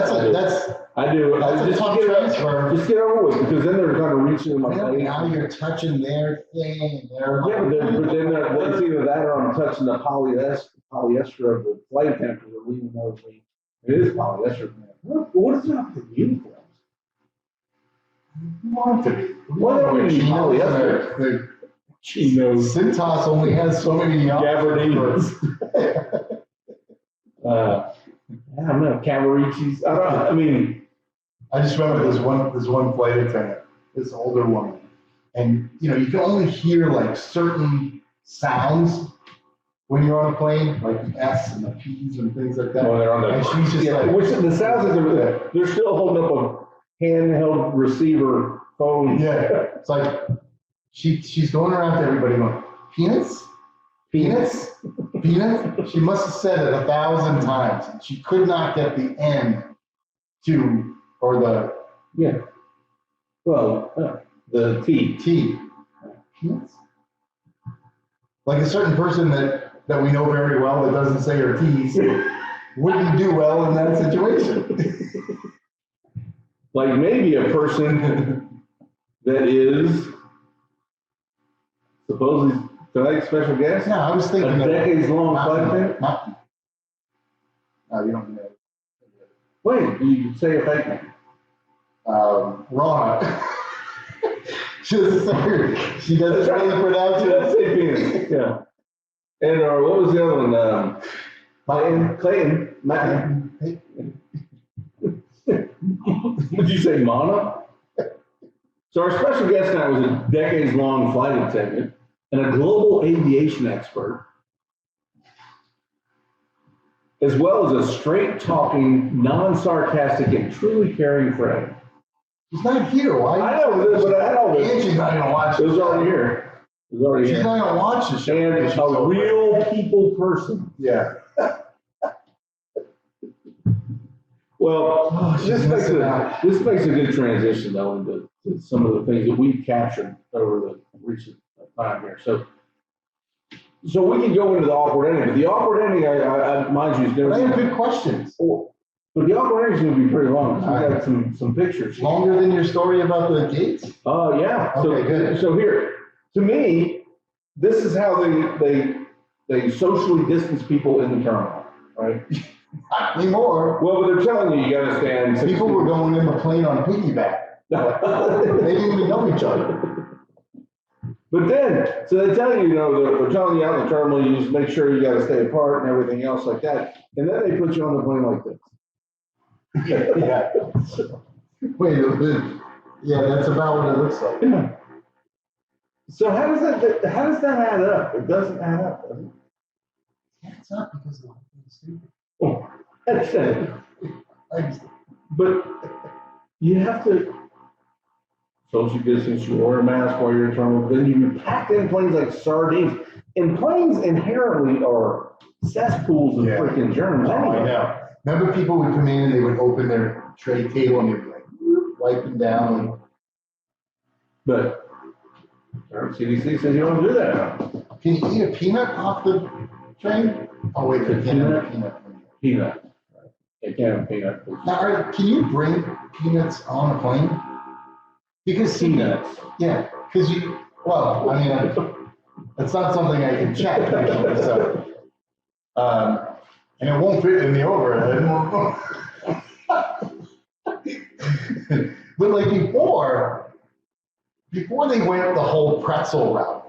I do. That's a tough transfer. Just get over with because then they're kind of reaching in my face. Now you're touching their thing. But then it's either that or I'm touching the polyester of the flight attendant because they're leaving those. It is polyester. What is it up to the uniforms? Want to be. What are we polyester? Chinos. Cintas only has so many gabardines. I don't know, Cavaricis. I just remember this one flight attendant, this older woman, and you can only hear like certain sounds when you're on a plane, like the S and the P's and things like that. Oh, they're on and she's just like, which the sounds they're still holding up a handheld receiver phone. Yeah, it's like she's going around to everybody going, peanuts, Peanuts? Peanuts? She must have said it 1,000 times. She could not get the N to, or the Yeah. Well, the T. Peanuts? Like a certain person that we know very well that doesn't say her T's wouldn't do well in that situation. Like maybe a person that is supposedly tonight's special guest. No, I was thinking a decades-long flight attendant. No, you don't know. Wait, you say a fake name. Rana. She doesn't really pronounce She it. does say penis. Yeah. And what was the other one? Clayton. Did you say Mana? So our special guest tonight was a decades-long flight attendant and a global aviation expert, as well as a straight-talking, non-sarcastic, and truly caring friend. He's not here. Why? I know this, but I know this. And she's not going to watch It it. was already here. It was already She's here. not going to watch the show. And a real people person. Yeah. Well, she's this makes missing out. a good transition, though, into some of the things that we've captured over the recent time here. So we can go into the awkward ending, but the awkward ending, I mind you, is going But to I have be. good questions. But the awkward ending is going to be pretty long because we got some pictures. Longer than your story about the gates? Oh, yeah. Okay, good. So here, to me, this is how they socially distance people in the terminal, right? Not anymore. Well, but they're telling you got to stand. 6 People feet. were going in the plane on piggyback. They didn't even know each other. But then, so they tell you, they're telling you out in the terminal, you just make sure you got to stay apart and everything else like that. And then they put you on the plane like this. Yeah. Wait a minute. Yeah, that's about what it looks like. Yeah. So how does that add up? It doesn't add up, does it? It's not because of stupid. Oh, that's it. But you have to social distance, you wear a mask while you're in terminal, then you packed in planes like sardines. And planes inherently are cesspools of freaking germs. Oh, anyway. I know. Remember people would come in and they would open their tray table and they'd be like, wiping down. But CDC says you don't do that. Can you eat a peanut off the train? Oh, wait, they can't have a peanut. Peanut. They can't have peanut. Now, can you bring peanuts on a plane? Because Peanuts. Yeah, because well, I mean, it's not something I can check actually, so. And it won't fit in the overhead. But like before they went the whole pretzel route,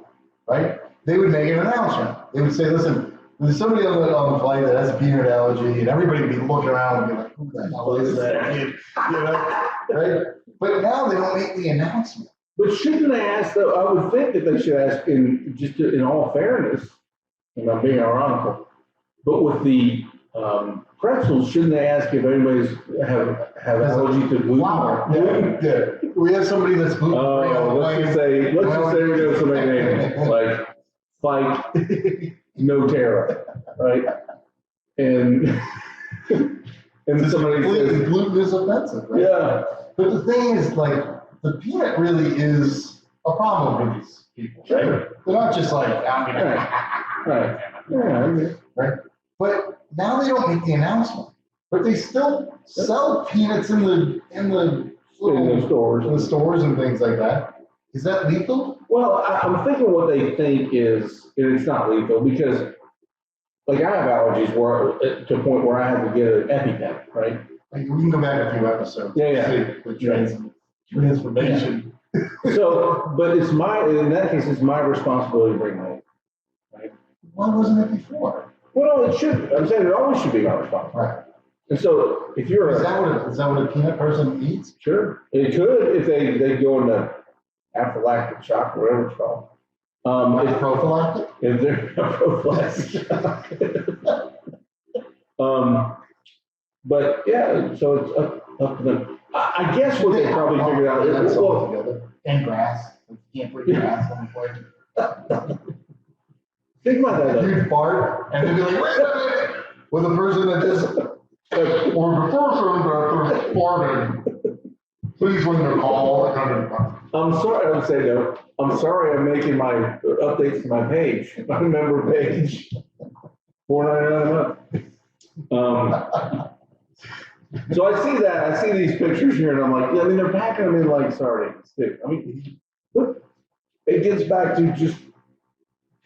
right? They would make an announcement. They would say, listen, there's somebody on the flight that has a peanut allergy, and everybody would be looking around and be like, who the hell is that? You know, right? But now they don't make the announcement. But shouldn't they ask, though? I would think that they should ask, in all fairness, and I'm being ironical, but with the pretzels, shouldn't they ask if anybody's have allergy to gluten? Flour. Yeah. We have somebody that's gluten free on the let's plane. just say we have somebody named like Spike Notera, right? And somebody says, gluten is offensive, right? yeah. But the thing is, like, the peanut really is a problem for these people. Right? They're not just like, I'm gonna. Right. Yeah. Right. But now they don't make the announcement. But they still sell peanuts in the stores and things like that. Is that lethal? Well, I'm thinking what they think is, and it's not lethal because, like, I have allergies to a point where I have to get an EpiPen, right? Like, we can go back a few episodes. Yeah. The transformation. So, but in that case, it's my responsibility to bring my own, right? Why wasn't it before? Well, it should. I'm saying it always should be my responsibility. Right. And so, if you're is that what a peanut person eats? Sure, it could if they go into anaphylactic shock, whatever it's called. It's prophylactic. If they're prophylactic shock. But yeah, so it's up to them. I guess what they probably figured out is together. And grass. You can't put grass on the plate. Think about that. You'd fart, and they'd be like, wait a minute, with a person that just, or the person that farted, please ring the call. I'm sorry, I would say though, I'm sorry I'm making my updates to my page, my member page, $4.99 a month. So I see that, I see these pictures here, and I'm like, yeah, I mean, they're packing them in like sardines. I mean, look, it gets back to just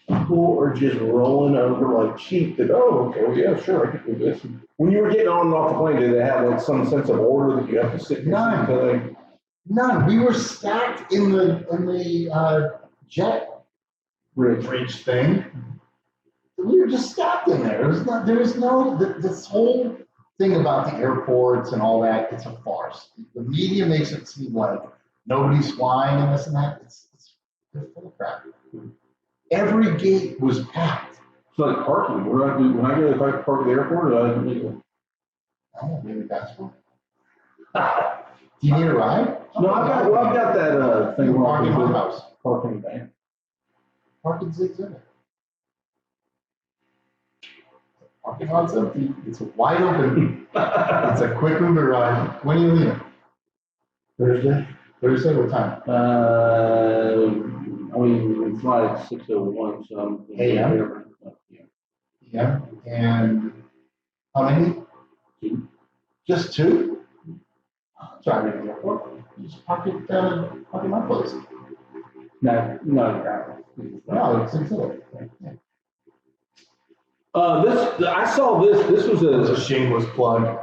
people are just rolling over like sheep that, oh, okay, well, yeah, sure, I can do this. When you were getting on and off the plane, did they have like some sense of order that you have to sit in your seat until they? None. We were stacked in the jet bridge thing. We were just stacked in there. There was no this whole thing about the airports and all that. It's a farce. The media makes it seem like nobody's flying and this and that. It's full of crap. Every gate was packed. It's like parking. When I go to park at the airport, I don't need one. I don't need a passport. Do you need a ride? No, I've got that thing where I Parking can my do house. parking van. Parking zig's in it. Parking lot's empty. It's wide open. It's a quick Uber ride. When are you leaving? Thursday. Thursday, what time? I mean, we fly at 6:01, so I'm. AM? Yeah. And how many? 2. Just 2? Driving to the airport. Just park at my place. No. No, it's exhibit. I saw this. This was It's a shameless plug.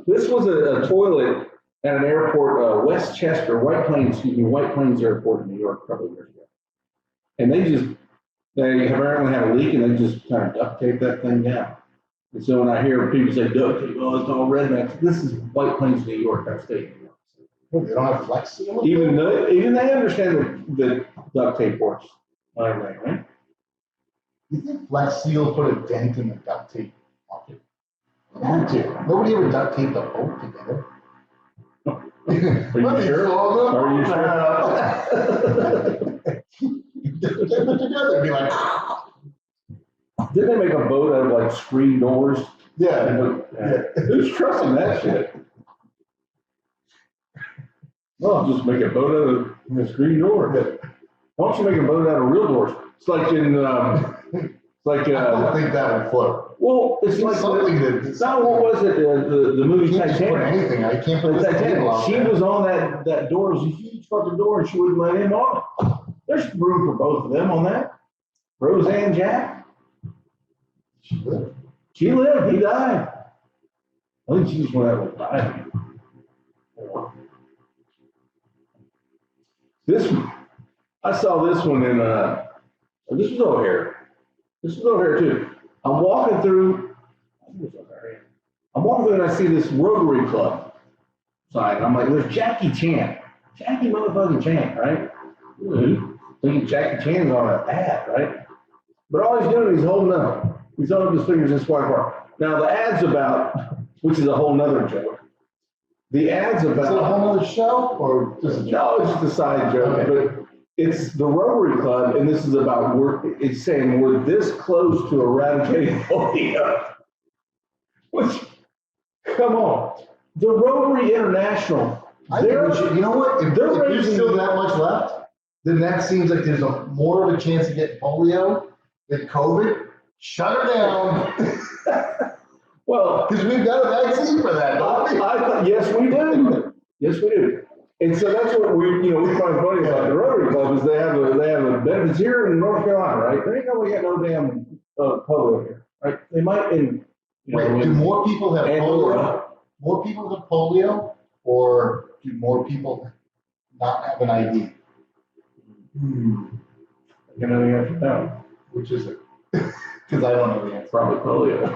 This was a toilet at an airport, Westchester, White Plains Airport in New York, a couple of years ago. And they apparently had a leak, and they just kind of duct taped that thing down. And so when I hear people say duct tape, oh, it's all redneck. This is White Plains, New York, upstate New York. Well, they don't have Flex Seal? Even they understand that duct tape works. Right? You think Flex Seal put a dent in the duct tape market? Nobody ever duct taped a boat together. Are you sure? Are you sure? Tape it together and be like, Didn't they make a boat out of like screen doors? yeah. Who's trusting that shit? Well, I'll just make a boat out of a screen door. Why don't you make a boat out of real doors? It's like in, I don't think that would float. well, it's like something what was it? The movie You can't just put Titanic. anything. I can't put this Titanic. She was on that door. It was a huge fucking door, and she wouldn't let him on it. There's room for both of them on that. Rose and Jack. She lived. She lived. He died. I think she just went out with diving. I saw this one in, this was O'Hare. This was O'Hare too. I'm walking through and I see this Rotary Club sign. I'm like, there's Jackie Chan. Jackie motherfucking Chan, right? Thinking Jackie Chan's on an ad, right? But all he's doing is holding up. He's holding up his fingers this wide apart. Now the ad's about, which is a whole nother joke. The ad's about. Is it a whole other show or just a joke? No, it's just a side joke, Okay. but it's the Rotary Club, and this is about it's saying we're this close to eradicating polio. Which, come on, the Rotary International. I think we should, you know what? If they're there's still that much left, then that seems like there's more of a chance to get polio than COVID. Shut her down. Well, because we've got a vaccine for that, don't we? yes, we do. Yes, we do. And so that's what we find funny about the Rotary Club is they have a benefits here in North Carolina, right? There ain't nobody got no damn polio here, right? They might in. Wait, do more people have polio? More people have polio, or do more people not have an ID? You know the answer now. Which is it? Because I don't know the answer. Probably polio.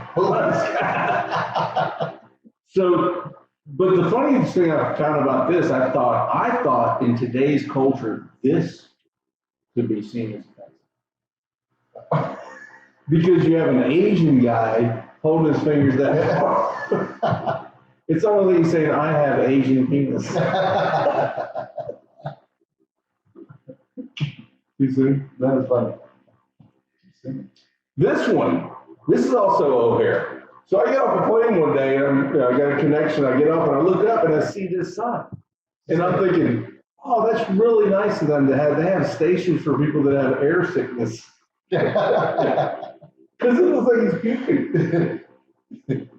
So, but the funniest thing I found about this, I thought in today's culture, this could be seen as offensive. Because you have an Asian guy holding his fingers that far. It's only like saying, I have Asian penis. You see? That was funny. This is also O'Hare. So I get off a plane one day, and I got a connection. I get off and I look up and I see this sign, and I'm thinking, oh, that's really nice of them to have. They have stations for people that have air sickness. Because it looks like he's puking. It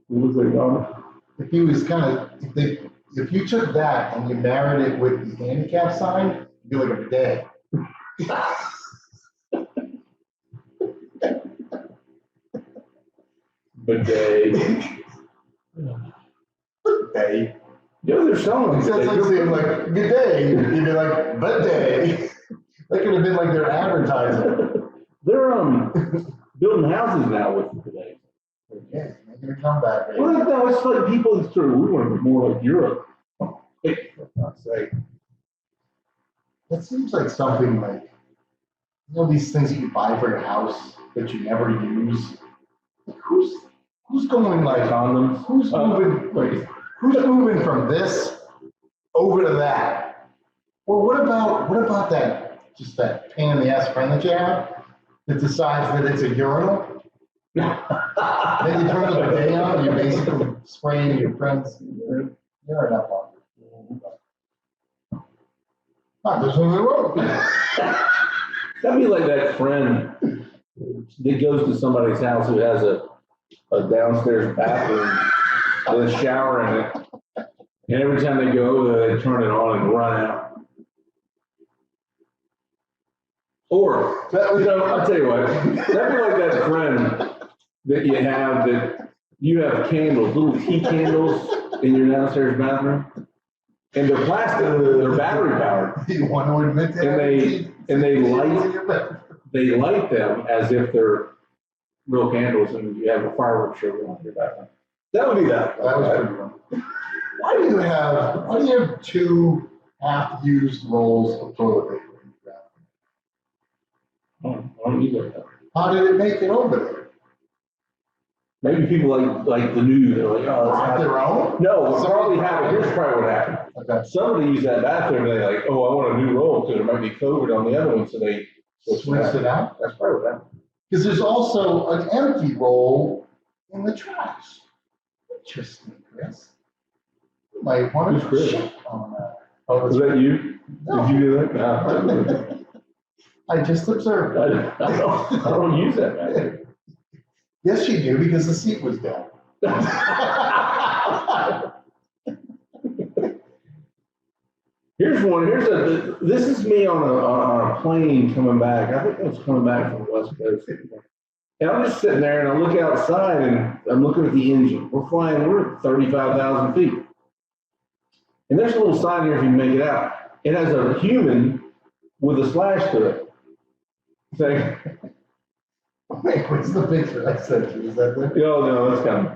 looks like if he was kind of, if you took that and you married it with the handicap sign, it'd be like a bidet. Bidet. Bidet. You know, they're selling It sounds like saying like good day. You'd be like bidet. That could have been like their advertising. They're building houses now with bidets. Yeah, making a comeback. Right? Well, no, it's like people that sort of, we want to be more like Europe. For God's sake. That seems like something like, you know, these things that you buy for your house that you never use. Like who's going like Condoms. Who's moving from this over to that? Or what about that just that pain in the ass friend that you have that decides that it's a urinal? Then you turn the bidet on and you're basically spraying your friend's urine up on it. Not this one wrong. That'd be like that friend that goes to somebody's house who has a downstairs bathroom with a shower in it. And every time they go over there, they turn it on and run out. Or, you know, I'll tell you what, that'd be like that friend that you have that you have candles, little tea candles in your downstairs bathroom. And they're plastic, they're battery powered. You want to admit that? And they light them as if they're real candles, and you have a fireworks show going on in your bathroom. That would be that. That was pretty fun. Why do you have two half-used rolls of toilet paper in your bathroom? I don't use that. How did it make it over there? Maybe people like the new, they're like, oh, Brought let's their own? No, it's probably happened. Here's probably what happened. Okay. Somebody used that bathroom, and they're like, oh, I want a new roll because there might be COVID on the other one, so they Switched it out? That's probably what happened. Because there's also an empty roll in the trash. Interesting, Chris. You might want Who's to Chris? check on that. Oh, Was that you? No. Did you do that? No. I just observed. I don't use that bathroom. Yes, you do, because the seat was down. Here's one. This is me on a plane coming back. I think I was coming back from the West Coast. And I'm just sitting there and I look outside and I'm looking at the engine. We're at 35,000 feet. And there's a little sign here if you can make it out. It has a human with a slash to it. Saying, Wait, what's the picture I sent you? Is that there? oh no, that's coming.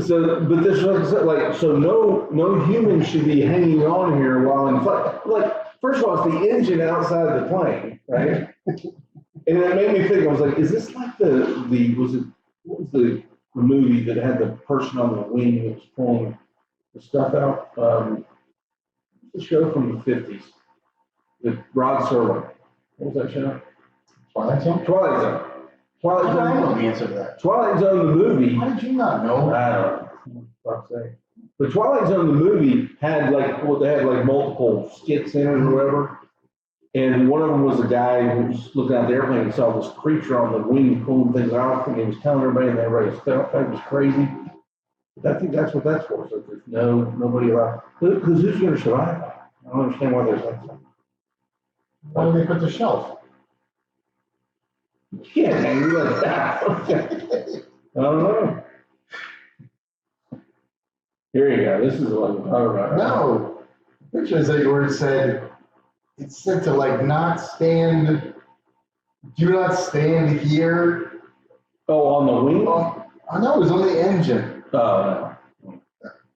So, but this was like, so no human should be hanging on here while in flight. Like, first of all, it's the engine outside the plane, right? And it made me think, I was like, is this like what was the movie that had the person on the wing that was pulling the stuff out? The show from the 50s with Rod Serling. What was that show? Twilight Zone? Twilight Zone. Twilight How do I know Zone. the answer to that? Twilight Zone, the movie. How did you not know? I don't know. Fuck's sake. But Twilight Zone, the movie, had they had like multiple skits in it or whatever. And one of them was a guy who was looking out the airplane and saw this creature on the wing pulling things off, and he was telling everybody, and everybody thought it was crazy. But I think that's what that's for. So there's nobody allowed. Because who's going to survive that? I don't understand why there's like that. Why do they put the shelf? You can't hang me like that. I don't know. Here you go. This is what I'm talking about. No. The picture is like where it said to like not stand, do not stand here. Oh, on the wing? I know, it was on the engine. Oh, no.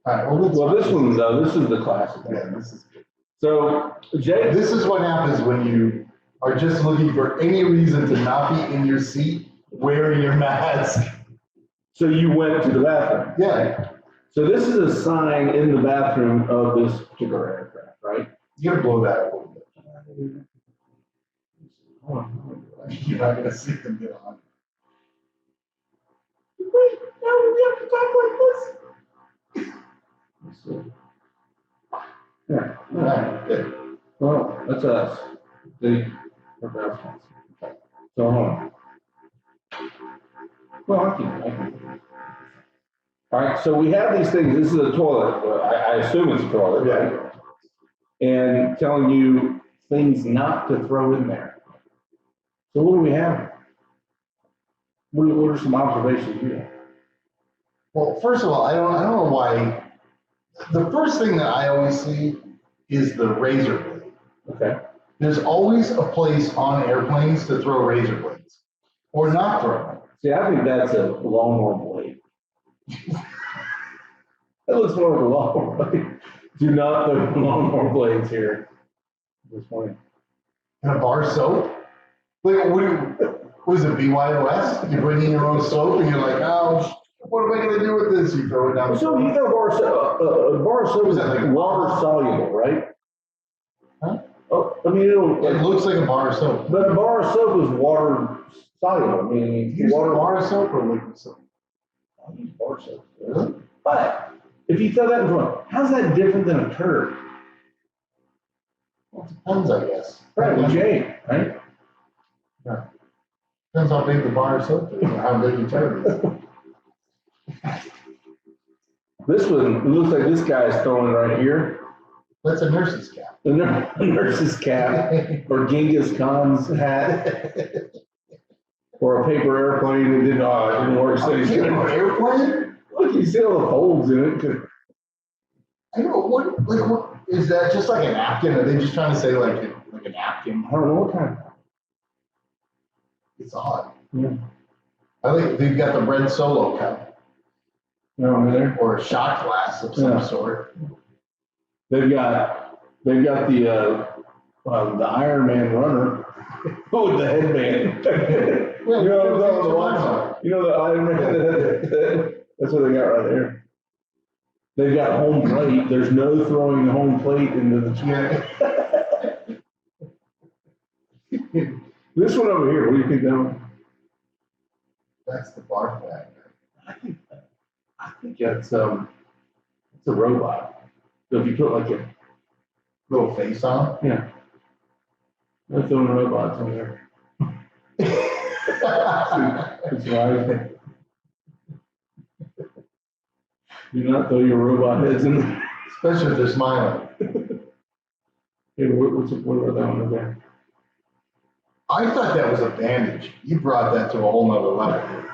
All right, well, This one, though, this is the classic. Yeah, this is good. So, Jay, This is what happens when you are just looking for any reason to not be in your seat wearing your mask. so you went to the bathroom. Yeah, So this is a sign in the bathroom of this particular aircraft, right? you gotta blow that up a little bit. Hold on. You're not gonna see them get on. Wait, no, we have to talk like this. Yeah, Yeah, good. well, that's us. The professionals. So, hold on. Well, I can. All right, so we have these things. This is a toilet. I assume it's a toilet, right? And telling you things not to throw in there. So what do we have? What are some observations you have? Well, first of all, I don't know why. The first thing that I always see is the razor blade. Okay. There's always a place on airplanes to throw razor blades, or not throw them. See, I think that's a lawnmower blade. That looks more of a lawnmower blade. Do not throw lawnmower blades here. This morning. And a bar soap? Like, was it BYOS? You bring in your own soap and you're like, oh, what am I going to do with this? You throw it down. So you know bar soap is like water soluble, right? Huh? Oh, I mean, It looks like a bar of soap. but bar soap is water soluble. I mean, Do you use water. bar soap or liquid soap? I use bar soap. Really? But if you throw that in front, how's that different than a turd? Well, it depends, I guess. Right, with Jay, right? Yeah. Depends how big the bar of soap is or how big your turd is. This one, it looks like this guy's throwing right here. That's a nurse's cap. The nurse's cap, or Genghis Khan's hat, or a paper airplane that didn't work. So he's An airplane? look, you see all the folds in it. I know, what is that? Just like a napkin? Are they just trying to say like a napkin? I don't know what kind. It's odd. Yeah. I think they've got the red Solo cup No, there. or a shot glass of some Yeah. sort. They've got the Iron Man runner with the headband. Well, you know those the are one. ones. You know the Iron Man. That's what they got right there. They've got home plate. There's no throwing the home plate into the trash. This one over here, what do you think that one? That's the barf bag. I think it's a robot. So if you put like a Little face on. yeah, they're throwing robots in there. It's right. Do not throw your robot heads in there. Especially if they're smiling. Hey, what are they on there? I thought that was a bandage. You brought that to a whole nother level.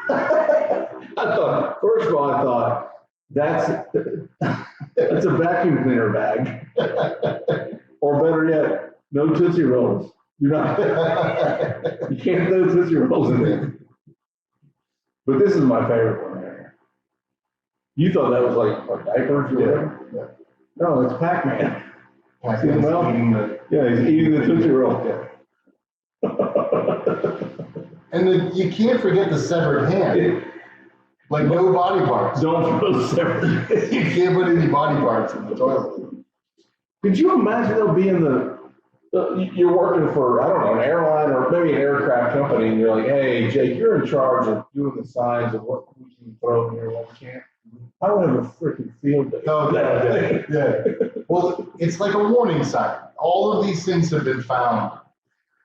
I thought, first of all, I thought that's a vacuum cleaner bag. Or better yet, no Tootsie Rolls. You can't throw Tootsie Rolls in there. But this is my favorite one here. You thought that was like diapers or whatever? Yeah. No, it's Pac-Man. Yeah. See the mouth? Yeah, he's eating the Tootsie Roll. Yeah. And you can't forget the severed hand. Like no body parts. Don't throw separate. You can't put any body parts in the toilet. Could you imagine though being you're working for, I don't know, an airline or maybe an aircraft company and you're like, hey, Jake, you're in charge of doing the signs of what we can throw in here and what we can't. I would have a freaking field day. Oh, yeah. Well, it's like a warning sign. All of these things have been found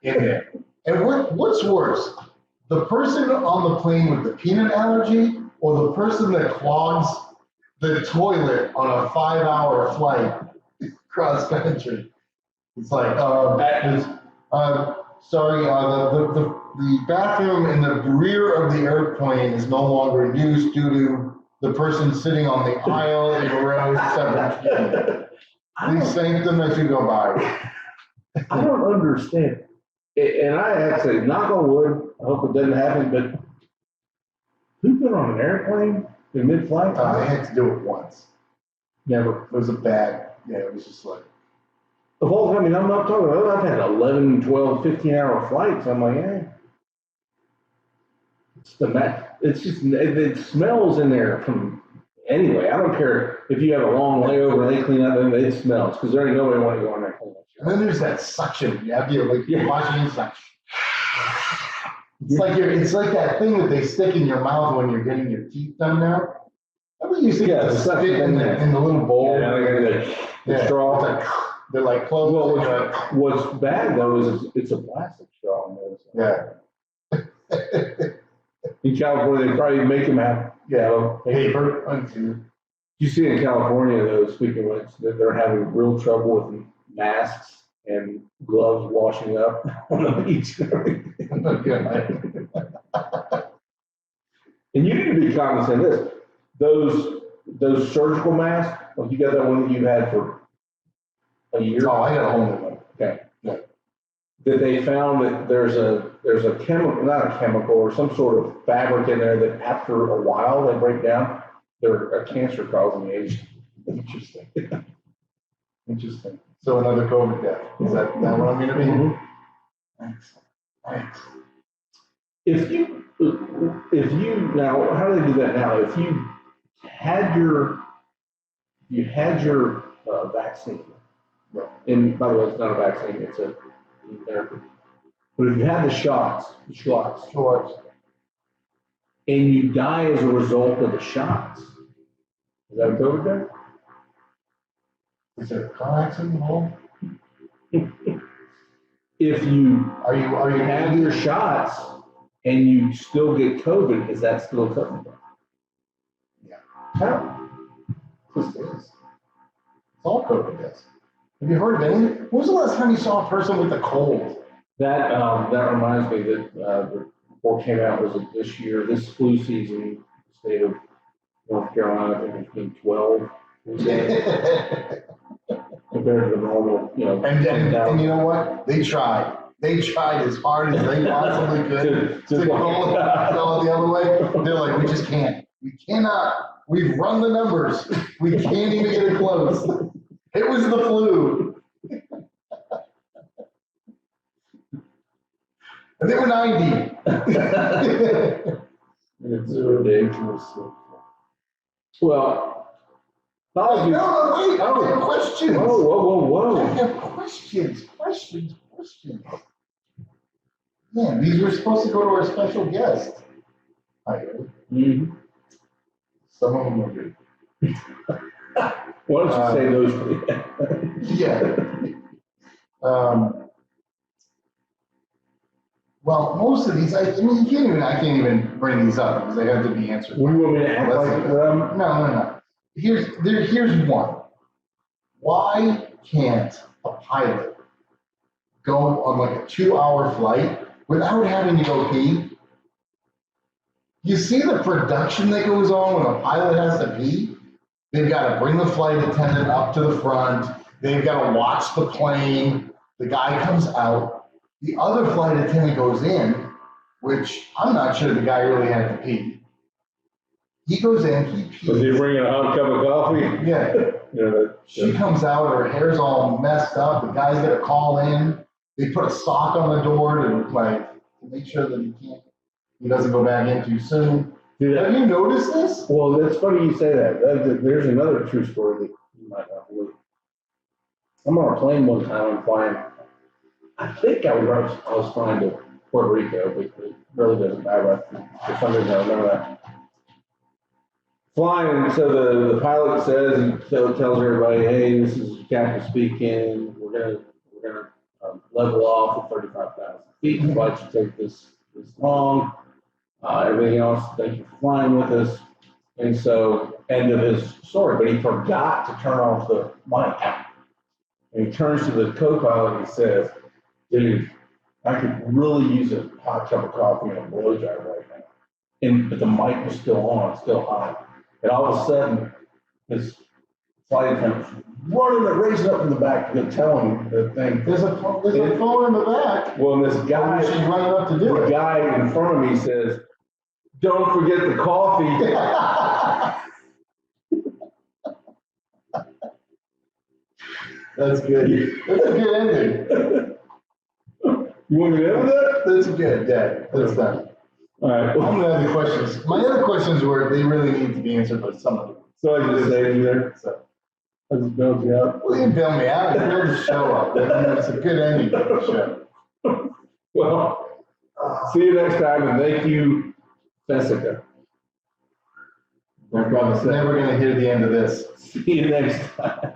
in there. And what's worse, the person on the plane with the peanut allergy or the person that clogs the toilet on a 5-hour flight cross country? It's like, sorry, the bathroom in the rear of the airplane is no longer in use due to the person sitting on the aisle in row 17. Please thank them as you go by. I don't understand. And I actually, knock on wood, I hope it doesn't happen, but who put on an airplane in mid-flight? I had to do it once. Never. It was a bad, it was just like. Of all, I mean, I'm not talking about, I've had 11, 12, 15-hour flights. I'm like, eh. It's just, it smells in there from, anyway, I don't care if you have a long layover and they clean up, and it smells, because there ain't nobody want to go on that plane. And then there's that suction. You have to like washing suction. It's like that thing that they stick in your mouth when you're getting your teeth done now. Remember you used to get the spit in the little bowl? Yeah, the straw. They're like closed. Well, what's bad though is it's a plastic straw. Yeah. In California, they probably make them have paper. You see in California, though, speaking of which, that they're having real trouble with masks and gloves washing up on the beach and everything. And you need to be cognizant of this. Those surgical masks, like you got that one that you had for a year. Oh, I got a whole new one. Okay. Yeah. That they found that there's a chemical, not a chemical, or some sort of fabric in there that after a while they break down. They're a cancer causing agent. Interesting. Interesting. So another COVID death. Is that what I'm going to be? Thanks. If you now, how do they do that now? If you had your vaccine, and by the way, it's not a vaccine, it's a therapy. But if you had the shots, and you die as a result of the shots, is that a COVID death? Is there a car accident involved? If you have your shots and you still get COVID, is that still a COVID death? Yeah. How? It's all COVID deaths. Have you heard of any? When was the last time you saw a person with a cold? That reminds me that the report came out was this year, this flu season, the state of North Carolina, I think it's been 12 compared to the normal, And you know what? They tried. They tried as hard as they possibly could to go the other way. They're like, we just can't. We cannot. We've run the numbers. We can't even get it close. It was the flu. And they were 90. It's ridiculous. Well, no, wait, I have questions. Whoa. I have questions. Man, these were supposed to go to our special guest. I heard. Mm-hmm. Some of them were good. Why don't you say those? Yeah. Well, most of these, I can't even bring these up because they have to be answered. What do you want me to act like? No. Here's one. Why can't a pilot go on like a 2-hour flight without having to go pee? You see the production that goes on when a pilot has to pee? They've got to bring the flight attendant up to the front. They've got to watch the plane. The guy comes out. The other flight attendant goes in, which I'm not sure the guy really had to pee. He goes in, he pees. Was he bringing a hot cup of coffee? Yeah. She comes out, her hair's all messed up. The guy's got to call in. They put a sock on the door to make sure that he doesn't go back in too soon. Have you noticed this? Well, that's funny you say that. There's another true story that you might not believe. I'm on a plane one time, I'm flying. I think I was flying to Puerto Rico, but it really doesn't matter. For some reason, I remember that. Flying, so the pilot says, and tells everybody, hey, this is the captain speaking. We're gonna level off at 35,000 feet. The flight should take this long. Everything else, thank you for flying with us. And so, end of his story. But he forgot to turn off the mic. And he turns to the co-pilot and he says, dude, I could really use a hot cup of coffee and a blowjob right now. But the mic was still on, still hot. And all of a sudden, this flight attendant racing up in the back to tell him the thing. There's a phone in the back. Well, this guy, she's running up to do the it. guy in front of me says, don't forget the coffee. That's good. That's a good ending. You want me to end that? That's good, yeah. That's done. All right. I'm gonna have the questions. My other questions were, they really need to be answered by somebody. So I just say you there. So I just bailed you out. Well, you bailed me out. You build the show up. That's a good ending to the show. Well, See you next time, and thank you, Jessica. Never gonna hear the end of this. See you next time.